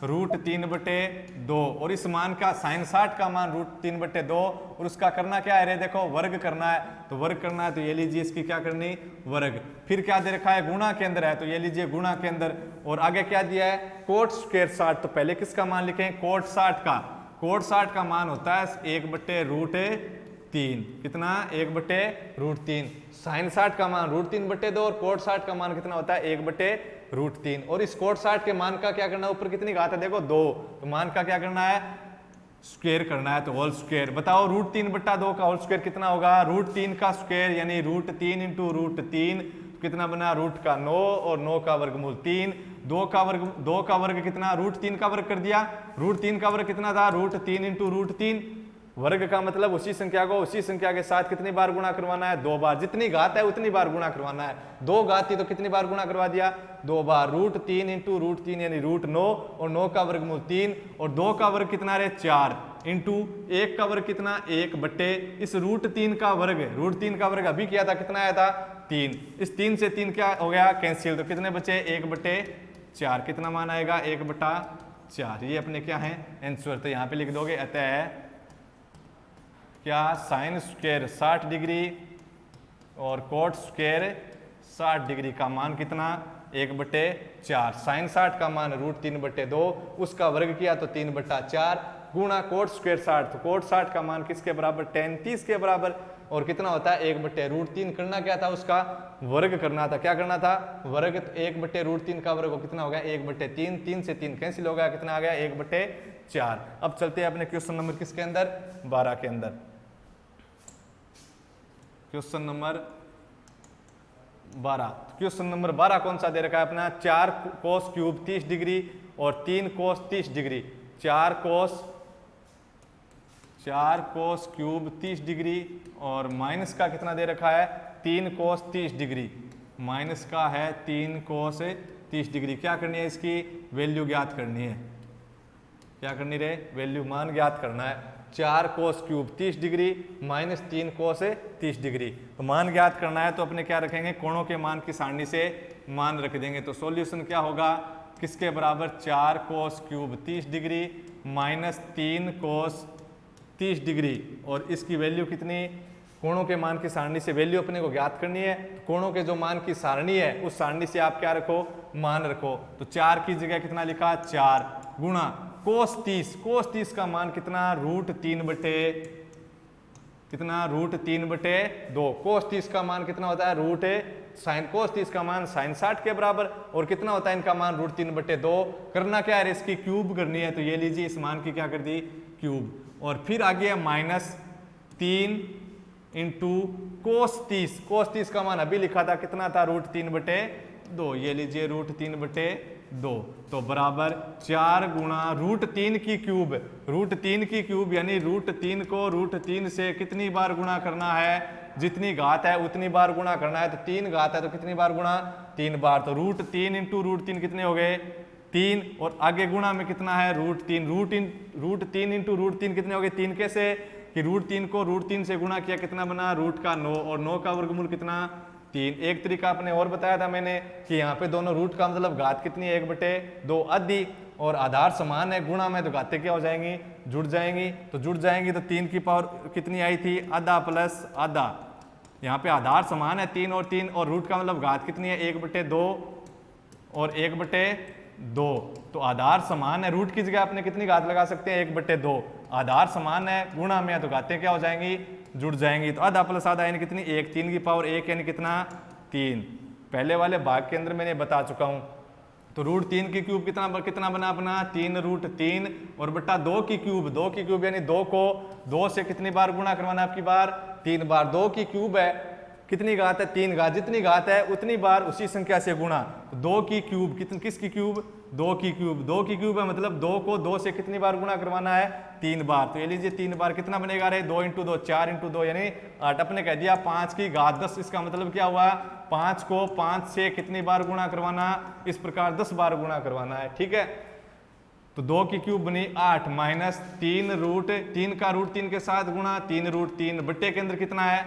Speaker 1: √3/2 और इस मान का, साइन 60 का मान √3/2 और उसका करना क्या है रे, देखो वर्ग करना है। तो वर्ग करना है तो ये लीजिए, इसकी क्या करनी, वर्ग। फिर क्या दे रखा है, गुणा के अंदर है, तो ये लीजिए गुणा के अंदर। और आगे क्या दिया है, कोट स्क्वायर 60। तो पहले किसका मान लिखें, कोट 60 का। कोट 60 का मान होता है 1/√3। कितना, 1/√3। साइन 60 का मान √3/2 और कोट 60 का मान कितना होता है, 1/√3। और इस कोट 60 के मान का क्या करना है, ऊपर कितनी घात है, देखो 2। तो मान का क्या करना है, स्क्वायर करना है। तो होल स्क्वायर, बताओ √3/2 का होल स्क्वायर कितना होगा, √3 का स्क्वायर यानी √3 इंटू √3 कितना बना, रूट का 9 और 9 का वर्गमूल 3। 2 का वर्ग कितना, √3 का वर्ग कर दिया। √3 का वर्ग कितना था, √3 इंटू √3। वर्ग का मतलब उसी संख्या को उसी संख्या के साथ कितनी बार गुणा करवाना है, 2 बार। जितनी घात है उतनी बार गुणा करवाना है। 2 घात थी तो कितनी बार गुणा करवा दिया, 2 बार। √3 इंटू √3 यानी √9 और 9 का वर्गमूल 3 और 2 का वर्ग कितना रहे, 4। इंटू एक का वर्ग कितना 1 इस √3 का वर्ग अभी किया था, कितना आया था 3। इस 3 से 3 क्या हो गया कैंसिल, तो कितने बचे 1/4, कितना मान आएगा 1/4। ये अपने क्या है आंसर, तो यहाँ पे लिख दोगे अतः क्या साइन स्क्वायर 60 डिग्री और कोट स्क्वायर 60 डिग्री का मान कितना 1/4। साइन 60 का मान √3/2, उसका वर्ग किया तो 3/4 गुणा कोट स्क्वायर 60, तो कोट 60 का मान किसके बराबर tan 30 के बराबर, और कितना होता है 1/√3। करना क्या था, उसका वर्ग करना था। क्या करना था वर्ग, तो 1/√3 का वर्ग कितना हो गया 1/3, 3 से 3 कैंसिल हो गया, कितना आ गया 1/4। अब चलते हैं अपने क्वेश्चन नंबर किसके अंदर 12 के अंदर। क्वेश्चन नंबर 12, क्वेश्चन नंबर 12 कौन सा दे रखा है अपना 4 कोस क्यूब 30 डिग्री और 3 कोस 30 डिग्री। 4 कोस क्यूब 30 डिग्री और माइनस का कितना दे रखा है 3 कोस 30 डिग्री, माइनस का है 3 कोस 30 डिग्री। क्या करनी है, इसकी वैल्यू ज्ञात करनी है। क्या करनी रे, वैल्यू मान ज्ञात करना है। 4 कोस क्यूब 30 डिग्री माइनस 3 कोस 30 डिग्री, तो मान ज्ञात करना है। तो अपने क्या रखेंगे, कोणों के मान की सारणी से मान रख देंगे। तो सॉल्यूशन क्या होगा, किसके बराबर 4 कोस क्यूब 30 डिग्री माइनस 3 कोस 30 डिग्री, और इसकी वैल्यू कितनी, कोणों के मान की सारणी से वैल्यू अपने को ज्ञात करनी है। तो कोणों के जो मान की सारणी है उस सारणी से आप क्या रखो, मान रखो। तो 4 की जगह कितना लिखा 4 गुणा कोस 30 का मान कितना √3/2। कोस 30 का मान कितना होता है साइन कोस 30 का मान साइन 60 के बराबर, और कितना होता है इनका मान √3/2। करना क्या है, इसकी क्यूब करनी है। तो ये लीजिए इस मान की क्या कर दी क्यूब, और फिर आगे है -3 इंटू कोस 30 का मान अभी लिखा था कितना था √3/2, ये लीजिए √3/2, तो बराबर 4 गुणा √3 की क्यूब यानी √3 को √3 से कितनी बार गुणा करना है, जितनी घात है उतनी बार गुणा करना है। तो 3 घात है तो कितनी बार गुणा 3 बार, तो √3 इंटू √3 कितने हो गए 3, और आगे गुणा में कितना है √3 इंटू √3 कितने हो गए 3। कैसे कि √3 को √3 से गुणा किया, कितना बना √9, और 9 का वर्गमूल कितना 3। एक तरीका आपने और बताया था मैंने कि यहाँ पे दोनों रूट का मतलब घात कितनी है 1/2 आधी, और आधार समान है, गुणा में तो घातें क्या हो जाएंगी जुड़ जाएंगी। तो 3 की पावर कितनी आई थी आधा प्लस आधा, यहाँ पे आधार समान है 3 और 3, और रूट का मतलब घात कितनी है 1/2 और 1/2, तो आधार समान है। रूट की जगह आपने कितनी घात लगा सकते हैं 1/2, आधार समान है, गुणा में है तो घातें क्या हो जाएंगी जुड़ जाएंगी। तो आधा प्लस आधा यानी कितनी 1, 3 की पावर 1 यानी कितना 3। पहले वाले भाग के अंदर मैंने बता चुका हूं। तो √3 की क्यूब कितना बना अपना 3√3 और बट्टा 2 की क्यूब यानी 2 को 2 से कितनी बार गुणा करवाना आपकी बार 3 बार। 2 की क्यूब है, कितनी घात है 3 घात, जितनी घात है उतनी बार उसी संख्या से गुणा। तो 2 की क्यूब किसकी क्यूब 2 की क्यूब है, मतलब 2 को 2 से कितनी बार गुणा करवाना है 3 बार। तो ये लीजिए 3 बार कितना बनेगा रे 2 × 2 4 × 2 यानी 8। अपने कह दिया 5 की घात 10, इसका मतलब क्या हुआ 5 को 5 से कितनी बार गुणा करवाना, इस प्रकार 10 बार गुणा करवाना है, ठीक है। तो 2 की क्यूब बनी 8 माइनस 3 का √3 के साथ गुणा 3√3 बट्टे के अंदर कितना है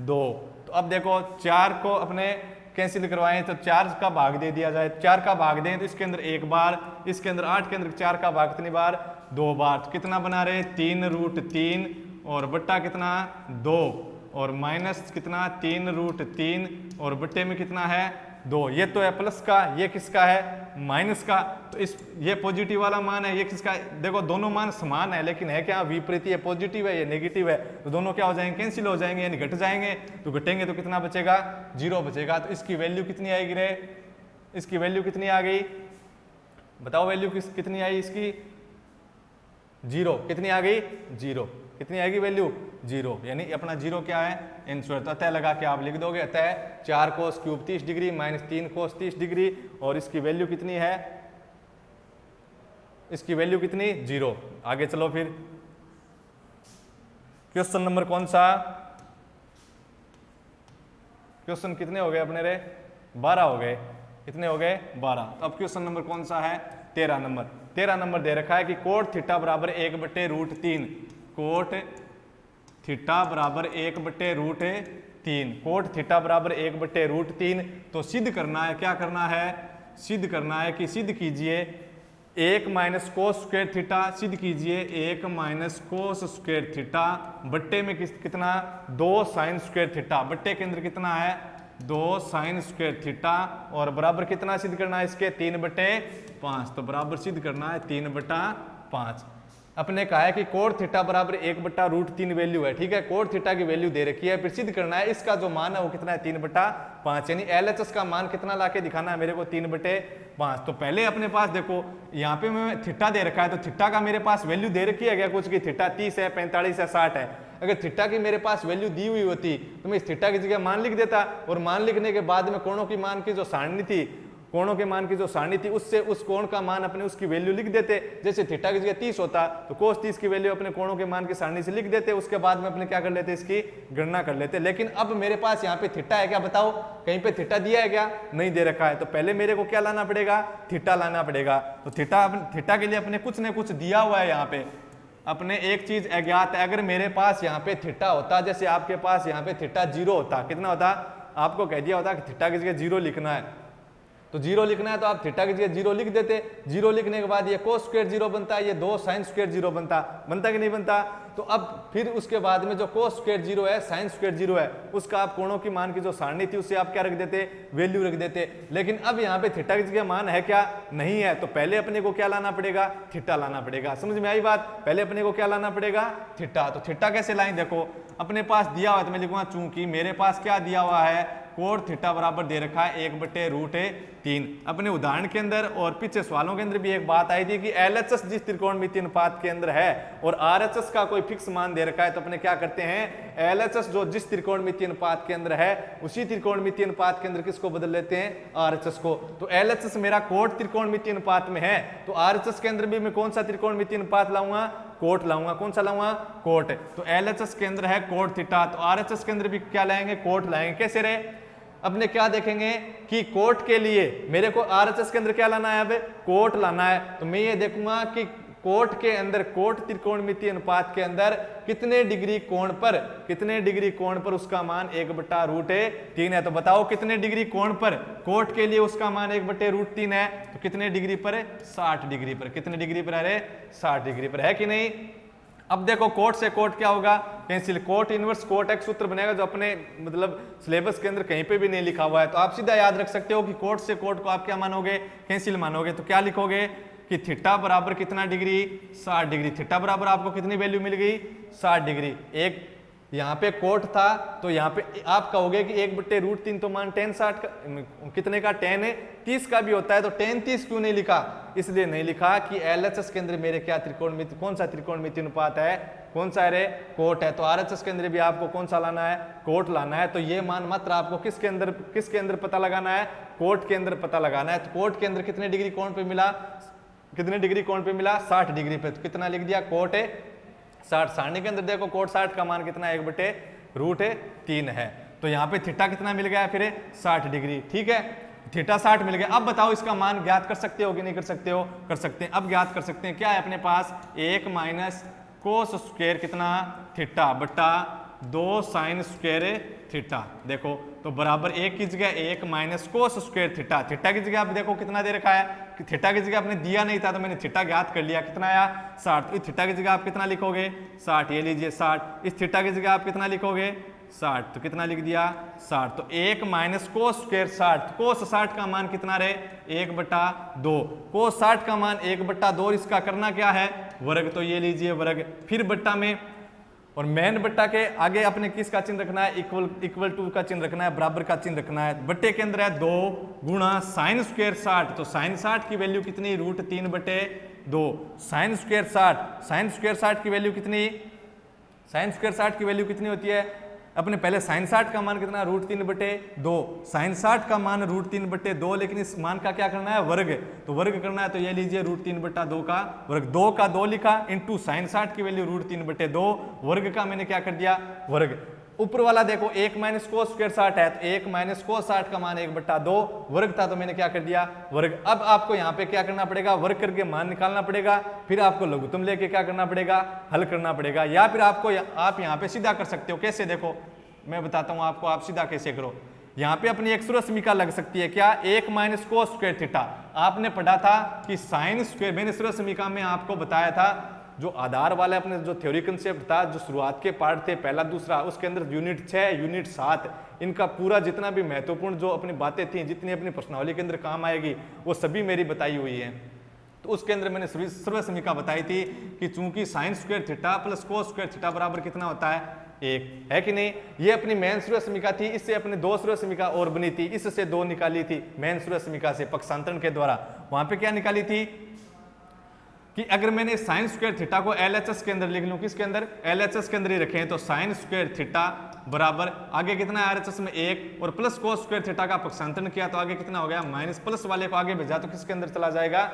Speaker 1: 2। तो अब देखो 4 को अपने कैंसिल करवाएं तो 4 का भाग दे दिया जाए, 4 का भाग दें तो इसके अंदर 1 बार, इसके अंदर 8 के अंदर 4 का भाग कितनी बार 2 बार। तो कितना बना रहे 3√3 और बट्टा कितना 2 और माइनस कितना 3√3 और बट्टे में कितना है 2। ये तो है प्लस का, ये किसका है माइनस का। तो ये पॉजिटिव वाला मान है, ये किसका है? देखो दोनों मान समान है लेकिन है क्या विपरीत, ये पॉजिटिव है ये नेगेटिव है, तो दोनों क्या हो जाएंगे कैंसिल हो जाएंगे यानी घट जाएंगे। तो घटेंगे तो कितना बचेगा 0 बचेगा। तो इसकी वैल्यू कितनी आएगी रे, इसकी वैल्यू कितनी आ गई बताओ, वैल्यू कितनी आई इसकी 0। कितनी आ गई 0, कितनी आएगी वैल्यू 0, यानी अपना 0 क्या है आंसर। तो अतः लगा के आप लिख दोगे अतः 4 कोस क्यूब 30 डिग्री माइनस 3 कोस 30 डिग्री और इसकी वैल्यू कितनी है, इसकी वैल्यू कितनी 0। आगे चलो फिर क्वेश्चन नंबर कौन सा, क्वेश्चन कितने हो गए अपने रे 12 हो गए, कितने हो गए 12। तो अब क्वेश्चन नंबर कौन सा है 13 नंबर। 13 नंबर दे रखा है कि कोट थीटा बराबर 1/√3 कोट थीटा बराबर 1/√3, कोट थीटा बराबर 1/√3। तो सिद्ध करना है, क्या करना है, सिद्ध करना है कि सिद्ध कीजिए 1 माइनस कोस स्क्वायर थीटा, सिद्ध कीजिए 1 माइनस कोस स्क्वायर थीटा बट्टे में कितना 2 साइन स्क्वायर थीटा, बट्टे के अंदर कितना है 2 साइन स्क्वायर थीटा, और बराबर कितना सिद्ध करना है इसके 3/5। तो बराबर सिद्ध करना है 3/5। अपने कहा है कि कोट थीटा बराबर 1/√3 वैल्यू है, ठीक है, कोट थीटा की वैल्यू दे रखी है, फिर सिद्ध करना है इसका जो मान है वो कितना है 3/5, यानी LHS का मान कितना लाके दिखाना है मेरे को 3/5। तो पहले अपने पास देखो यहाँ पे मैं थीटा दे रखा है, तो थीटा का मेरे पास वैल्यू दे रखी है क्या कुछ की, थीटा 30 है, 45 है, 60 है। अगर थीटा की मेरे पास वैल्यू दी हुई होती तो मैं इस थीटा की जगह मान लिख देता, और मान लिखने के बाद में कोणों की मान की जो सारणी थी, कोणों के मान की जो सारणी थी उससे उस कोण का मान अपने उसकी वैल्यू लिख देते। जैसे थीटा की जगह 30 होता तो कोस 30 की वैल्यू अपने कोणों के मान की सारणी से लिख देते, उसके बाद में अपने क्या कर लेते, इसकी गणना कर लेते। लेकिन अब मेरे पास यहाँ पे थीटा है क्या, बताओ कहीं पे थीटा दिया है क्या, नहीं दे रखा है। तो पहले मेरे को क्या लाना पड़ेगा, थीटा लाना पड़ेगा। तो थीटा के लिए अपने कुछ न कुछ दिया हुआ है, यहाँ पे अपने एक चीज अज्ञात है। अगर मेरे पास यहाँ पे थीटा होता, जैसे आपके पास यहाँ पे थीटा 0 होता, कितना होता, आपको कह दिया होता कि थीटा की जगह 0 लिखना है, तो 0 लिखना है तो आप थीटा की जगह 0 लिख देते। 0 लिखने के बाद ये कोस स्क्वायर 0 बनता है, ये 2 साइन स्क्वायर 0 बनता कि नहीं बनता। तो अब फिर उसके बाद में जो कोस स्क्वायर 0 है, साइन स्क्वायर 0 है, उसका आप कोणों की मान की जो सारणी थी उससे आप क्या रख देते, वैल्यू रख देते। लेकिन अब यहाँ पे थीटा की जगह मान है क्या, नहीं है, तो पहले अपने को क्या लाना पड़ेगा, थीटा लाना पड़ेगा। समझ में आई बात, पहले अपने को क्या लाना पड़ेगा, थीटा। तो थीटा कैसे लाएं, देखो अपने पास दिया हुआ है, तो मैं लिखूंगा चूंकि मेरे पास क्या दिया हुआ है, कोट थीटा बराबर दे रखा है 1/√3। अपने उदाहरण के अंदर और पीछे सवालों के अंदर भी एक बात आई थी कि LHS जिस त्रिकोणमितीय अनुपात के अंदर है और RHS का कोई फिक्स मान दे रखा है, तो अपने क्या करते हैं, LHS जो जिस त्रिकोणमितीय अनुपात के अंदर है उसी त्रिकोणमितीय अनुपात के अंदर किसको बदल लेते हैं, RHS को। तो LHS मेरा कोट त्रिकोणमितीय अनुपात में है, तो RHS के अंदर भी मैं कौन सा त्रिकोणमितीय अनुपात लाऊंगा, कोट लाऊंगा। कौन सा लाऊंगा, कोट। तो LHS के अंदर है कोट थीटा, तो RHS के अंदर भी क्या लाएंगे, कोट लाएंगे। कैसे रहे, अपने क्या देखेंगे कि कोट के लिए मेरे को RHS के अंदर क्या लाना है, अब कोट लाना है। तो मैं ये देखूंगा कि कोट के अंदर, कोट त्रिकोणमितीय अनुपात के अंदर कितने डिग्री कोण पर उसका मान 1/√3 है। तो बताओ कितने डिग्री कोण पर कोट के लिए उसका मान 1/√3 है, तो कितने डिग्री पर, 60 डिग्री पर। कितने डिग्री पर, अरे 60 डिग्री पर, है कि नहीं। अब देखो कोट से कोट क्या होगा, cancel, cot inverse cot x सूत्र बनेगा जो अपने मतलब सिलेबस के अंदर कहीं पे भी नहीं लिखा हुआ है। तो आप सीधा याद रख सकते हो कि कोट से कोट को आप क्या मानोगे, कैंसिल मानोगे। तो क्या लिखोगे कि थीटा बराबर कितना डिग्री, 60 डिग्री। थीटा बराबर आपको कितनी वैल्यू मिल गई, 60 डिग्री। एक यहाँ पे कोट था तो यहाँ पे आप कहोगे कि 1/√3 तो मान tan 60 का कितने का, tan 30 का भी होता है, तो tan 30 क्यों नहीं लिखा, इसलिए नहीं लिखा कि LHS के अंदर मेरे क्या त्रिकोणमिति, कौन सा त्रिकोणमितीय अनुपात है, कौन सा है, कोट है। तो RHS के अंदर भी आपको कौन सा लाना है, कोट लाना है। तो ये मान मात्र आपको किसके अंदर पता लगाना है, कोट के अंदर पता लगाना है। तो कोट के अंदर कितने डिग्री कोण पे मिला, 60 डिग्री पे। तो कितना लिख दिया, कोट है 60। सारणी के अंदर देखो कोट 60 का मान कितना, 1/√3 है। तो यहाँ पे थीटा कितना मिल गया, फिर 60 डिग्री, ठीक है, थीटा 60 मिल गया। अब बताओ इसका मान ज्ञात कर सकते हो कि नहीं कर सकते हो, कर सकते हैं। अब ज्ञात कर सकते हैं, क्या है अपने पास, 1 माइनस कोस स्क्वायर कितना, थीटा बट्टा 2 साइन स्क्वायर थीटा। देखो तो बराबर 1 की जगह 1 minus cos square theta. Theta की जगह आप देखो कितना दे रखा है, थीटा की जगह आपने दिया नहीं था तो मैंने थीटा ज्ञात कर लिया, कितना आया 60। तो इस थीटा की जगह आप कितना लिखोगे, 60, ये लीजिए 60। इस थीटा की जगह आप कितना लिखोगे, 60, तो कितना लिख दिया 60। तो 1 माइनस कोस स्क्वायर 60, कोस 60 का मान कितना रहे, 1/2। कोस 60 का मान 1/2, इसका करना क्या है, वर्ग। तो ये लीजिए वर्ग, फिर बट्टा में, और मेन बट्टा के आगे अपने किसका चिन्ह रखना है, इक्वल टू का चिन्ह रखना है, बराबर का चिन्ह रखना है। बट्टे के अंदर है 2 गुणा साइन स्क्वायर 60। तो साइन 60 की वैल्यू कितनी, √3/2। साइन स्क्वायर 60 की वैल्यू कितनी, साइन स्क्वायर 60 की वैल्यू कितनी होती है, अपने पहले साइन 60 का मान कितना, √3/2। साइन 60 का मान √3/2, लेकिन इस मान का क्या करना है, वर्ग। तो वर्ग करना है, तो ये लीजिए √3/2 का वर्ग, 2 का 2 लिखा, इंटू साइन 60 की वैल्यू √3/2, वर्ग का मैंने क्या कर दिया, वर्ग। ऊपर वाला देखो 1 माइनस कोस स्क्वायर 60 है, तो 1 माइनस कोस 60 का मान 1/2 वर्ग था, तो मैंने क्या कर दिया वर्ग। अब आपको यहाँ पे क्या करना पड़ेगा, वर्ग करके मान निकालना पड़ेगा, फिर आपको लघुत्तम लेके क्या करना पड़ेगा, हल करना पड़ेगा। या फिर आपको आप यहाँ पे सीधा कर सकते हो। कैसे, देखो मैं बताता हूँ आपको, आप सीधा कैसे करो। यहाँ पे अपनी एक सूर्य समीकरण लग सकती है क्या, 1 माइनस कोस स्क्वायर थीटा। आपने पढ़ा था कि साइन स्क्वायर, मैंने सूर्य समीकरण में आपको बताया था जो आधार वाला अपने जो थ्योरी कंसेप्ट था, जो शुरुआत के पार्ट थे पहला दूसरा, उसके अंदर यूनिट 6 यूनिट 7 इनका पूरा जितना भी महत्वपूर्ण जो अपनी बातें थी, जितनी अपनी प्रश्नावली के अंदर काम आएगी, वो सभी मेरी बताई हुई है। तो उसके अंदर मैंने सर्व समीकरण बताई थी कि चूंकि sine square theta plus cos square theta बराबर कितना होता है, 1 है कि नहीं। ये अपनी मेन सूर्य समीकरण थी, इससे अपने 2 सूर्य समीकरण और बनी थी, इससे 2 निकाली थी मेन सूर्य समीकरण से पक्षांतरण के द्वारा। वहां पे क्या निकाली थी कि अगर मैंने साइन स्क्वायर थीटा को LHS के अंदर लिख लूं, किसके अंदर, LHS के अंदर ही रखें, तो साइन स्क्वायर थीटा बराबर आगे कितना है RHS में 1 और प्लस कोस स्क्वायर थीटा का पक्षांतरण किया तो आगे कितना हो गया माइनस। प्लस वाले को आगे भेजा तो किसके अंदर चला जाएगा,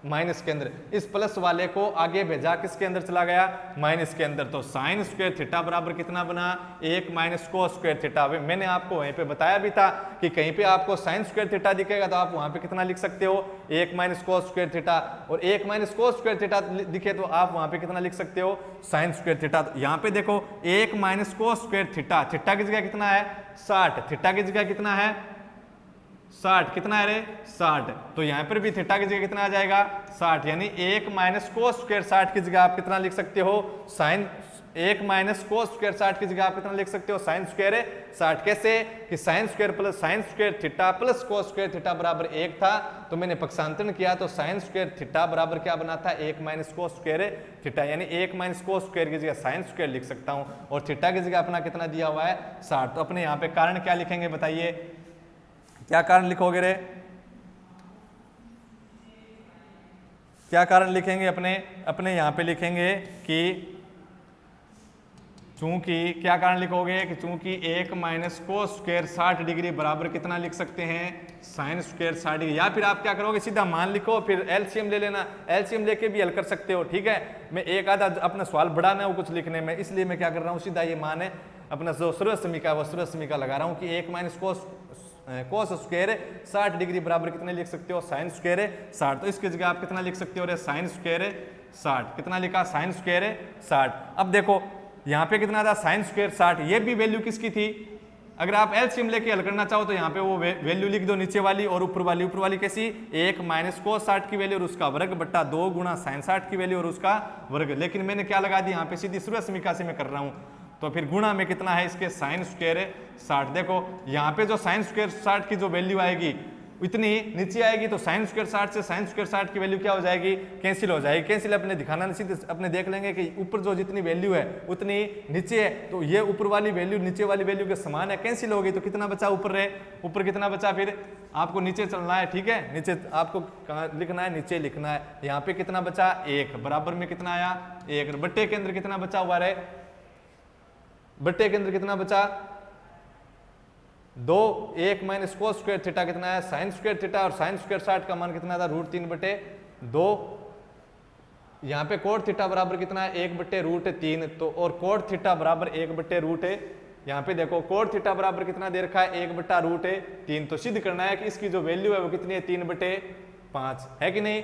Speaker 1: माइनस के अंदर। इस प्लस वाले को आगे भेजा किसके अंदर चला गया, माइनस के अंदर। तो साइन स्क्वायर थीटा बराबर कितना बना, 1 माइनस कोस स्क्वायर थीटा। मैंने आपको वहीं पे बताया भी था कि कहीं पे आपको साइन स्क्वायर थीटा दिखेगा तो आप वहां पे कितना लिख सकते हो, 1 माइनस कोस स्क्वायर थीटा, और 1 माइनस कोस स्क्वायर थीटा दिखे तो आप वहां पे कितना लिख सकते हो, साइन स्क्वायर थीटा। यहाँ पे देखो 1 minus cos square theta, theta की जगह कितना है 60, थीटा की जगह कितना है 60, कितना है रे 60। तो यहाँ पर भी थीटा की जगह कितना आ जाएगा 60, यानी 1 माइनस कोस स्क्वायर 60 की जगह आप कितना लिख सकते हो, साइन 1 माइनस कोस स्क्वायर 60 की जगह आप कितना लिख सकते हो, साइन स्क्वायर 60। कैसे कि sine square plus sine square theta plus cos square theta बराबर 1 था, तो मैंने पक्षांतरण किया तो साइन स्क्वायर थीटा बराबर क्या बना था, 1 माइनस कोस स्क्वायर थीटा, यानी 1 माइनस कोस स्क्वायर की जगह साइन स्क्वायर लिख सकता हूं, और थीटा की जगह अपना कितना दिया हुआ है 60। तो अपने यहाँ पे कारण क्या लिखेंगे बताइए, क्या कारण लिखोगे रे, क्या कारण लिखेंगे अपने यहाँ पे लिखेंगे कि चूंकि, क्या कारण लिखोगे कि चूंकि 1 माइनस कोस स्क्वायर 60 डिग्री बराबर कितना लिख सकते हैं, साइन स्क्वायर 60 डिग्री। या फिर आप क्या करोगे, सीधा मान लिखो, फिर एलसीएम ले लेना, एलसीएम लेके भी हल कर सकते हो, ठीक है। मैं एक आधा अपना सवाल बढ़ाना है वो कुछ लिखने में, इसलिए मैं क्या कर रहा हूँ, सीधा ये मान है अपना जो सूर्य समीकरण, वो सूर्य समीकरण लगा रहा हूँ कि 1 माइनस कोस स्क्वायर 60 डिग्री बराबर कितने लिख सकते हो, साइन स्क्वायर 60। तो इसकी जगह आप कितना लिख सकते हो, साइन स्क्वायर 60, कितना लिखा, साइन स्क्वायर 60। अब देखो यहाँ पे कितना था, साइन स्क्वायर 60, ये भी वैल्यू किसकी थी, अगर आप एलसीएम लेके हल करना चाहो तो यहाँ पे वो वैल्यू लिख दो, नीचे वाली और ऊपर वाली कैसी, 1 माइनस कोस 60 की वैल्यू और उसका वर्ग बट्टा 2 गुणा साइन 60 की वैल्यू और उसका वर्ग। लेकिन मैंने क्या लगा दी यहाँ पे, सीधी सूर्य समीकरण से मैं कर रहा हूँ, तो फिर गुणा में कितना है इसके, साइन स्क्वायर 60। देखो यहाँ पे जो साइन स्क्वायर 60 की जो वैल्यू आएगी इतनी नीचे आएगी, तो साइन स्क्वायर 60 से साइन स्क्वायर 60 की वैल्यू क्या हो जाएगी, कैंसिल हो जाएगी। कैंसिल अपने दिखाना नहीं, सीधे अपने देख लेंगे कि ऊपर जो जितनी वैल्यू है उतनी नीचे है, तो ये ऊपर वाली वैल्यू नीचे वाली वैल्यू के समान है, कैंसिल होगी। तो कितना बचा ऊपर रहे, ऊपर कितना बचा, फिर आपको नीचे चलना है, ठीक है, नीचे आपको कहाँ लिखना है, नीचे लिखना है। यहाँ पे कितना बचा 1, बराबर में कितना आया 1, बट्टे के अंदर कितना बचा हुआ रहे, बट्टे के अंदर कितना बचा 2, 1 माइनस कोस स्क्वायर थीटा कितना है, साइन स्क्वायर थीटा, और साइन स्क्वायर 60 का मान कितना था, √3/2। यहाँ पे कोट थीटा बराबर कितना है, 1/√3, तो और कोट थीटा बराबर 1/√, यहाँ पे देखो कोट थीटा बराबर कितना दे रखा है, 1/√3। तो सिद्ध करना है कि इसकी जो वैल्यू है वो कितनी है, 3/5 है कि नहीं।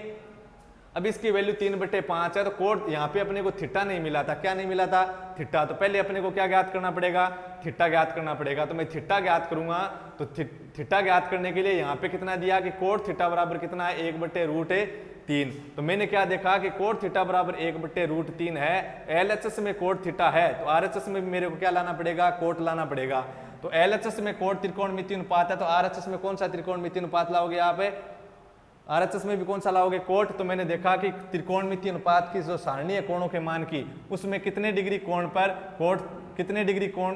Speaker 1: अब इसकी वैल्यू 3/5 है, तो कोट यहाँ पे अपने को थीटा नहीं मिला था, क्या नहीं मिला था, थीटा। तो पहले अपने को क्या ज्ञात करना पड़ेगा, थीटा ज्ञात करना पड़ेगा। तो मैं थीटा ज्ञात करूंगा, तो थीटा ज्ञात करने के लिए यहाँ पे कितना दिया कि कोट थीटा बराबर कितना है, 1/√3। तो मैंने क्या देखा कि कोट थीटा बराबर 1/√3 है, एलएचएस में कोट थीटा है, तो आरएचएस में मेरे को क्या लाना पड़ेगा, कोट लाना पड़ेगा। तो एलएचएस में कोट त्रिकोणमितीय अनुपात है, तो आरएचएस में कौन सा त्रिकोणमितीय अनुपात लाओगे आप, आरएचएस में भी कौन सा लाओगे, कोट। तो मैंने देखा कि त्रिकोणमितीय अनुपात की जो सारणी है कोणों के मान की, उसमें कितने डिग्री कोण पर कोट, कितने डिग्री कोण,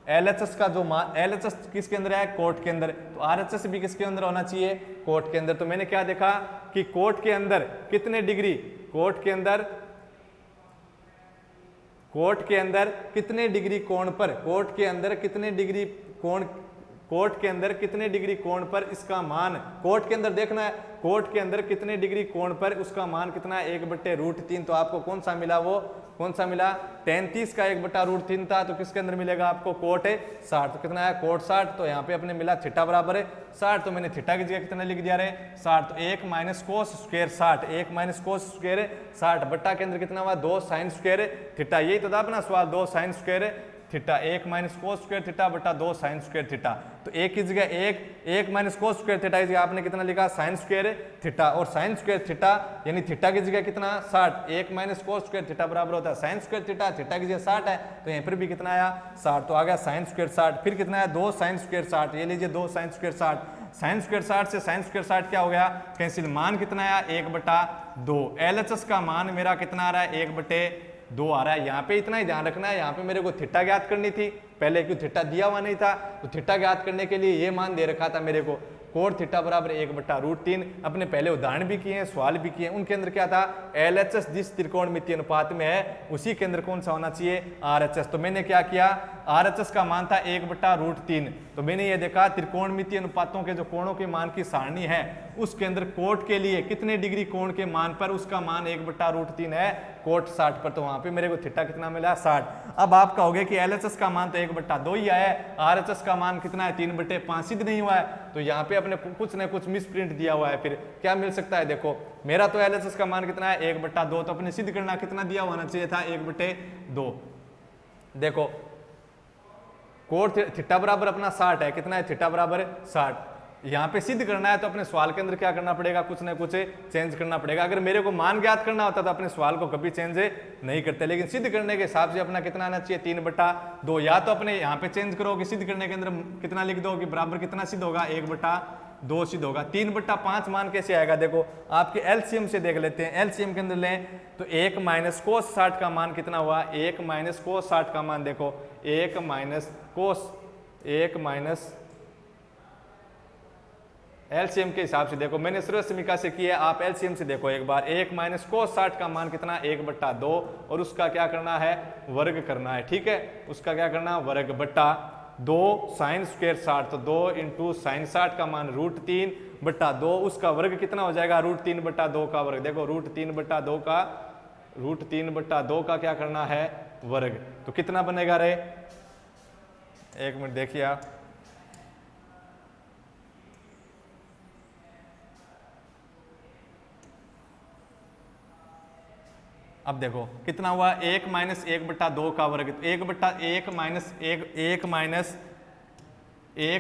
Speaker 1: एलएचएस का जो मान, एलएचएस किसके अंदर है, कोट के अंदर, तो आरएचएस भी किसके अंदर होना चाहिए, कोट के अंदर। तो मैंने क्या देखा कि कोट के अंदर कितने डिग्री, कोट के अंदर कितने डिग्री कोण पर, कोट के अंदर कितने डिग्री कोट के अंदर कितने डिग्री कोण पर इसका मान, कोट के अंदर देखना है, कोट के अंदर कितने डिग्री कोण पर उसका मान कितना है 1/√3। तो आपको कौन सा मिला, वो कौन सा मिला, tan 30 का 1/√3 था, तो किसके अंदर मिलेगा आपको, कोट 60। तो कितना है, कोट 60। तो यहाँ पे अपने मिला थीटा बराबर है 60, तो मैंने थीटा की जगह कितना लिख दिया रे 60। तो 1 minus cos square 60, 1 minus cos square 60 बट्टा के अंदर कितना हुआ 2 साइन स्क्वायर थीटा। यही तो था अपना सवाल, 2 sine square theta, 1 minus cos square theta बटा 2 साइन स्क्वायर थीटा। तो एक की जगह 1 माइनस कोस स्क्वायर थीटा की जगह आपने कितना लिखा साइन स्क्वायर थीटा, और साइन स्क्वायर थीटा यानी थीटा की जगह कितना 60, 1 माइनस कोस स्क्वायर थीटा बराबर होता है साइन स्क्वायर थीटा, थीटा की जगह 60 है, तो यहाँ पर भी कितना आया 60। तो आ गया साइन स्क्वायर 60, फिर कितना है 2 साइन स्क्वायर 60, ये लीजिए 2 साइन स्क्वायर 60, साइन स्क्वायर 60 से साइन स्क्वायर 60 क्या हो गया कैंसिल, मान कितना आया 1/2। LHS का मान मेरा कितना आ रहा है 1/2 आ रहा है। यहाँ पे इतना ही ध्यान रखना है, यहाँ पे मेरे को थीटा ज्ञात करनी थी, पहले क्यों थीटा दिया हुआ नहीं था, तो थीटा ज्ञात करने के लिए ये मान दे रखा था मेरे को कोट थीटा बराबर 1/√3। अपने पहले उदाहरण भी किए हैं, सवाल भी किए हैं, उनके अंदर क्या था LHS जिस त्रिकोणमितीय अनुपात में है उसी के अंदर कौन सा होना चाहिए RHS। तो मैंने क्या किया, RHS का मान था 1/√3, तो मैंने ये देखा त्रिकोणमितीय अनुपातों के जो कोणों के मान की सारणी है उसके अंदर कोट के लिए कितने डिग्री कोण के मान पर उसका मान 1/√3 है, कोट 60 पर, तो वहां पे मेरे को थीटा कितना मिला 60। अब आप कहोगे कि LHS का मान तो 1/2 ही आया है, RHS का मान कितना है 3/5 सिद्ध नहीं हुआ है, तो यहाँ पे अपने कुछ न कुछ मिस प्रिंट दिया हुआ है। फिर क्या मिल सकता है, देखो मेरा तो LHS का मान कितना है 1/2, तो अपने सिद्ध करना कितना दिया होना चाहिए था 1/2। देखो कोट थीटा बराबर अपना 60 है, कितना है थीटा बराबर 60, यहाँ पे सिद्ध करना है तो अपने सवाल के अंदर क्या करना पड़ेगा, कुछ ना कुछ चेंज करना पड़ेगा। अगर मेरे को मान ज्ञात करना होता तो अपने सवाल को कभी चेंज नहीं करते, लेकिन सिद्ध करने के हिसाब से अपना कितना आना चाहिए 3/2। या तो अपने यहाँ पे चेंज करोगे, सिद्ध करने के अंदर कितना लिख दोगे, बराबर कितना सिद्ध होगा 1/2 सिद्ध होगा। 3/5 मान कैसे आएगा, देखो आपके एलसीएम से देख लेते हैं, एलसीएम के अंदर लें तो 1 माइनस कोस 60 का मान कितना हुआ, 1 माइनस कोस 60 का मान देखो 1 माइनस एलसीएम के हिसाब से देखो, मैंने सर्व समीका से किया, आप एलसीएम से देखो एक बार, 1 माइनस कोस 60 का मान कितना 1/2 और उसका क्या करना है वर्ग करना है, ठीक है, उसका क्या करना वर्ग बट्टा 2 साइन स्क्वायर 60, तो 2 इंटू साइन 60 का मान √3/2, उसका वर्ग कितना हो जाएगा √3/2 का वर्ग, देखो √3/2 का क्या करना है वर्ग, तो कितना बनेगा रे, एक मिनट देखिए आप, अब देखो कितना हुआ 1 माइनस 1/2 का वर्ग, 1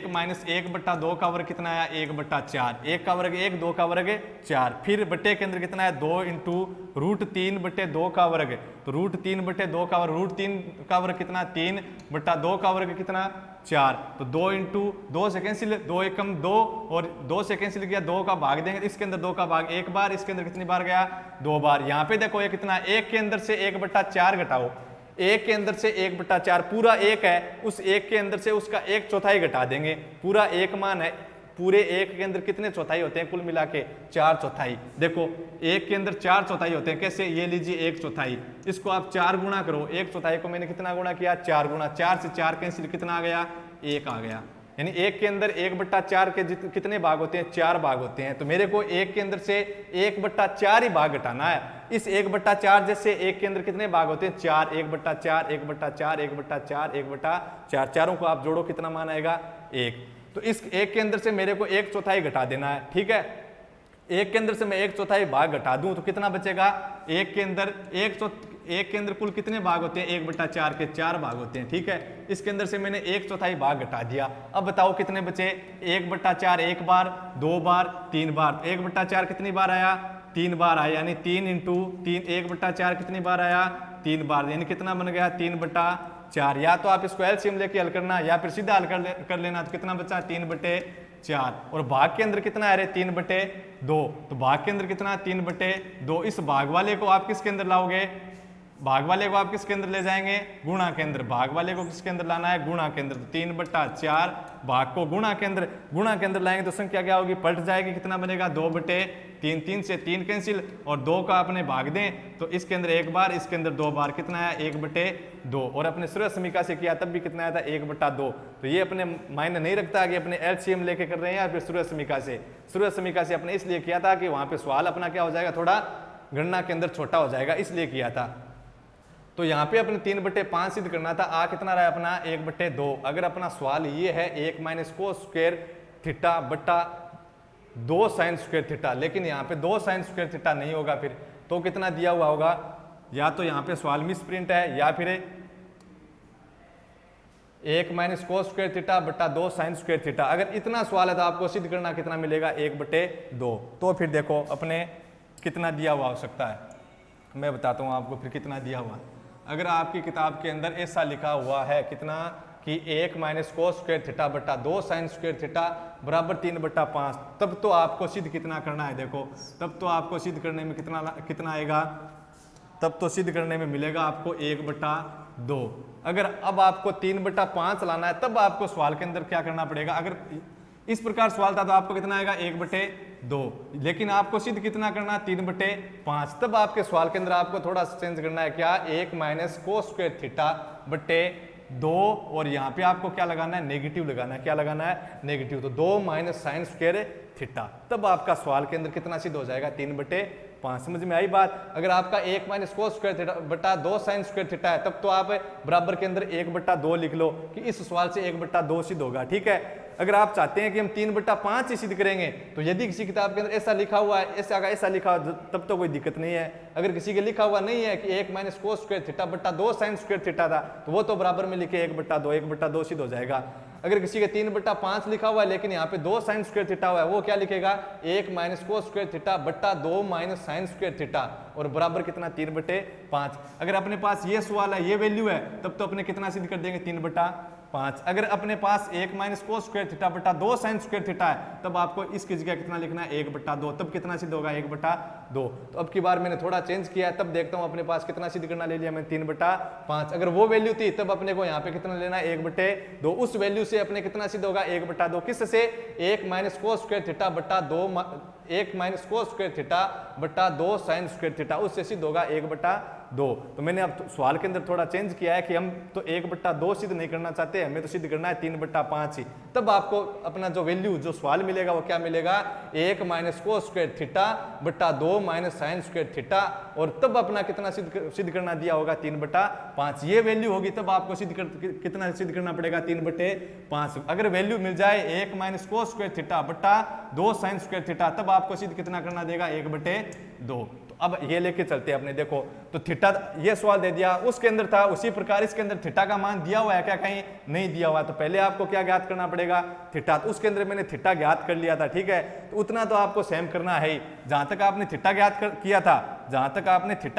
Speaker 1: माइनस 1/2 का वर्ग कितना आया 1/4, 1 का वर्ग 1, 2 का वर्ग 4, फिर बट्टे के अंदर कितना है 2 इंटू √3/2 का वर्ग, तो √3/2 का वर्ग, √3 का वर्ग कितना 3/2 का वर्ग कितना 4, तो 2 इंटू 2 से कैंसिल, 2 एकम 2 और 2 से कैंसिल किया, 2 का भाग देंगे, इसके अंदर 2 का भाग एक बार, इसके अंदर कितनी बार गया 2 बार। यहाँ पे देखो ये कितना 1 के अंदर से 1/4 घटाओ, 1 के अंदर से 1/4 पूरा 1 है, उस 1 के अंदर से उसका 1/4 घटा देंगे, पूरा 1 मान है, पूरे 1 के अंदर कितने चौथाई होते हैं कुल मिला के 4/4, देखो 1 के अंदर 4/4 होते हैं, कैसे, ये लीजिए 1/4, इसको आप 4 गुणा करो, 1/4 को मैंने कितना गुणा किया 4 गुणा, 4 से 4 कैंसिल कितना आ गया 1 आ गया, यानी 1 के अंदर 1/4 के कितने भाग होते हैं 4 भाग होते हैं, तो मेरे को 1 के अंदर से 1/4 ही भाग घटाना है, इस 1/4 जैसे 1 के अंदर कितने भाग होते हैं 4, 1/4 1/4 1/4 1/4, चारों को आप जोड़ो कितना मान आएगा 1, तो इस 1 के अंदर से मेरे को 1/4 घटा देना है, ठीक है, 1 के अंदर से मैं 1/4 भाग घटा दूं तो कितना बचेगा, 1 के अंदर कुल कितने भाग होते हैं 1/4 के 4 भाग होते हैं, ठीक है, इसके अंदर से मैंने 1/4 भाग घटा दिया, अब बताओ कितने बचे 1/4 1 बार 2 बार 3 बार, 1/4 कितनी बार आया 3 बार आया, यानी 3 इंटू 3, 1/4 कितनी बार आया 3 बार, यानी कितना बन गया 3/4, या तो आप इसको एलसीएम लेके हल करना या फिर सीधा हल कर लेना, तो कितना बचा 3/4, और भाग के अंदर कितना है 3/2, तो भाग के अंदर कितना 3/2, इस भाग वाले को आप किसके अंदर लाओगे भाग वाले को आप किसके अंदर ले जाएंगे, गुणा के अंदर। भाग वाले को किसके अंदर लाना है, गुणा के अंदर। तो 3/4 भाग को गुणा के अंदर लाएंगे तो संख्या क्या होगी, पलट जाएगी। कितना बनेगा, 2/3। 3 से 3 कैंसिल और 2 का अपने भाग दें तो इसके अंदर 1 बार, इसके अंदर 2 बार। कितना है, 1/2। और अपने सूर्य समीका से किया तब भी कितना आया था, 1/2। तो ये अपने मायने नहीं रखता कि अपने एलसीएम लेके कर रहे हैं या फिर सूर्य समीका से। सूर्य समीका से अपने इसलिए किया था कि वहां पे सवाल अपना क्या हो जाएगा, थोड़ा गणना के अंदर छोटा हो जाएगा, इसलिए किया था। तो यहाँ पे अपने 3/5 सिद्ध करना था। आ कितना रहा है अपना, 1/2। अगर अपना सवाल ये है 1 - cos स्क्वायर थीटा बट्टा 2 sin स्क्वायर थीटा, लेकिन यहाँ पे 2 sin स्क्वायर थीटा नहीं होगा, फिर तो कितना दिया हुआ होगा, या तो यहाँ पे सवाल मिस प्रिंट है या फिर 1 - cos स्क्वायर थीटा बट्टा 2 sin स्क्वायर थीटा। अगर इतना सवाल है तो आपको सिद्ध करना कितना मिलेगा, 1/2। तो फिर देखो अपने कितना दिया हुआ हो सकता है, मैं बताता हूँ आपको फिर कितना दिया हुआ। अगर आपकी किताब के अंदर ऐसा लिखा हुआ है कितना कि 1 - cos स्क्वायर थीटा बट्टा 2 sin स्क्वायर थीटा बराबर 3/5, तब तो आपको सिद्ध कितना करना है, देखो तब तो आपको सिद्ध करने में कितना आएगा, तब तो सिद्ध करने में मिलेगा आपको 1/2। अगर अब आपको 3/5 लाना है तब आपको सवाल के अंदर क्या करना पड़ेगा, अगर इस प्रकार सवाल था तो आपको कितना आएगा, 1/2। लेकिन आपको सिद्ध कितना करना है, 3/5। तब आपके सवाल के अंदर आपको थोड़ा चेंज करना है, क्या, 1 - cos स्क्वायर थीटा बट्टे 2, और यहाँ पे आपको क्या लगाना है, नेगेटिव लगाना है। क्या लगाना है, नेगेटिव। तो 2 - sin स्क्वायर थीटा। तब आपका सवाल के अंदर कितना सिद्ध हो जाएगा, 3/5। समझ में आई बात। अगर आपका 1 - cos स्क्वायर थीटा बटा 2 sin स्क्वायर थीटा है तब तो आप बराबर के अंदर 1/2 लिख लो कि इस सवाल से 1/2 सिद्ध होगा। ठीक है। अगर आप चाहते हैं कि हम 3/5 ही सिद्ध करेंगे तो यदि किसी किताब के अंदर ऐसा लिखा हुआ है, ऐसा लिखा हुआ तब तो कोई दिक्कत नहीं है। अगर किसी के लिखा हुआ नहीं है कि 1 - cos स्क्वायर थीटा बट्टा 2 sin स्क्वायर थीटा था तो वो तो बराबर में लिखे 1/2 सिद्ध हो जाएगा। अगर किसी के 3/5 लिखा हुआ है लेकिन यहाँ पे 2 sin स्क्वायर थीटा हुआ है, वो क्या लिखेगा, 1 - cos स्क्वायर थीटा बट्टा 2 - sin स्क्वायर थीटा, और बराबर कितना, 3/5। अगर अपने पास ये सवाल है, ये वैल्यू है, तब तो अपने कितना सिद्ध कर देंगे, 3/5। अगर अपने पास 1 - cos स्क्वायर थीटा बट्टा 2 sin स्क्वायर थीटा है तब आपको इसकी जगह कितना लिखना है, 1/2। तब कितना सिद्ध होगा, 1/2। तो अब की बार मैंने थोड़ा चेंज किया है, तब देखता हूँ अपने पास कितना सिद्ध करना ले लिया मैं, 3/5। अगर वो वैल्यू थी तब अपने को यहाँ पे कितना लेना है, 1/2। उस वैल्यू से अपने कितना सिद्ध होगा, 1/2। किससे, 1 - cos स्क्वायर थीटा बट्टा 1 - cos स्क्वायर थीटा बट्टा 2 sin स्क्वायर थीटा, उससे सिद्ध होगा 1/2। तो मैंने अब सवाल के अंदर थोड़ा चेंज किया है कि हम तो 1/2 सिद्ध नहीं करना चाहते, हमें तो सिद्ध करना है 3/5 ही। तब आपको अपना जो वैल्यू, जो सवाल मिलेगा वो क्या मिलेगा, 1 - cos स्क्वायर थीटा बट्टा 2 - sin स्क्वायर थीटा, और तब अपना कितना सिद्ध करना दिया होगा, 3/5। ये वैल्यू होगी तब आपको कितना सिद्ध करना पड़ेगा, 3/5। अगर वैल्यू मिल जाए 1 - cos स्क्वायर थीटा बट्टा 2 sin स्क्वायर थीटा, तब आपको सिद्ध कितना करना देगा, 1/2। तो अब ये लेके चलते हैं अपने, देखो तो थीटा, ये सवाल दे दिया, उसके अंदर था उसी प्रकार इसके अंदर थीटा का मान दिया हुआ है क्या, कहीं नहीं दिया हुआ। तो पहले आपको क्या ज्ञात करना पड़ेगा, थीटा। तो उसके अंदर मैंने थीटा ज्ञात कर लिया था। ठीक है। तो उतना तो आपको सेम करना है ही। जहां तक आपने थीटा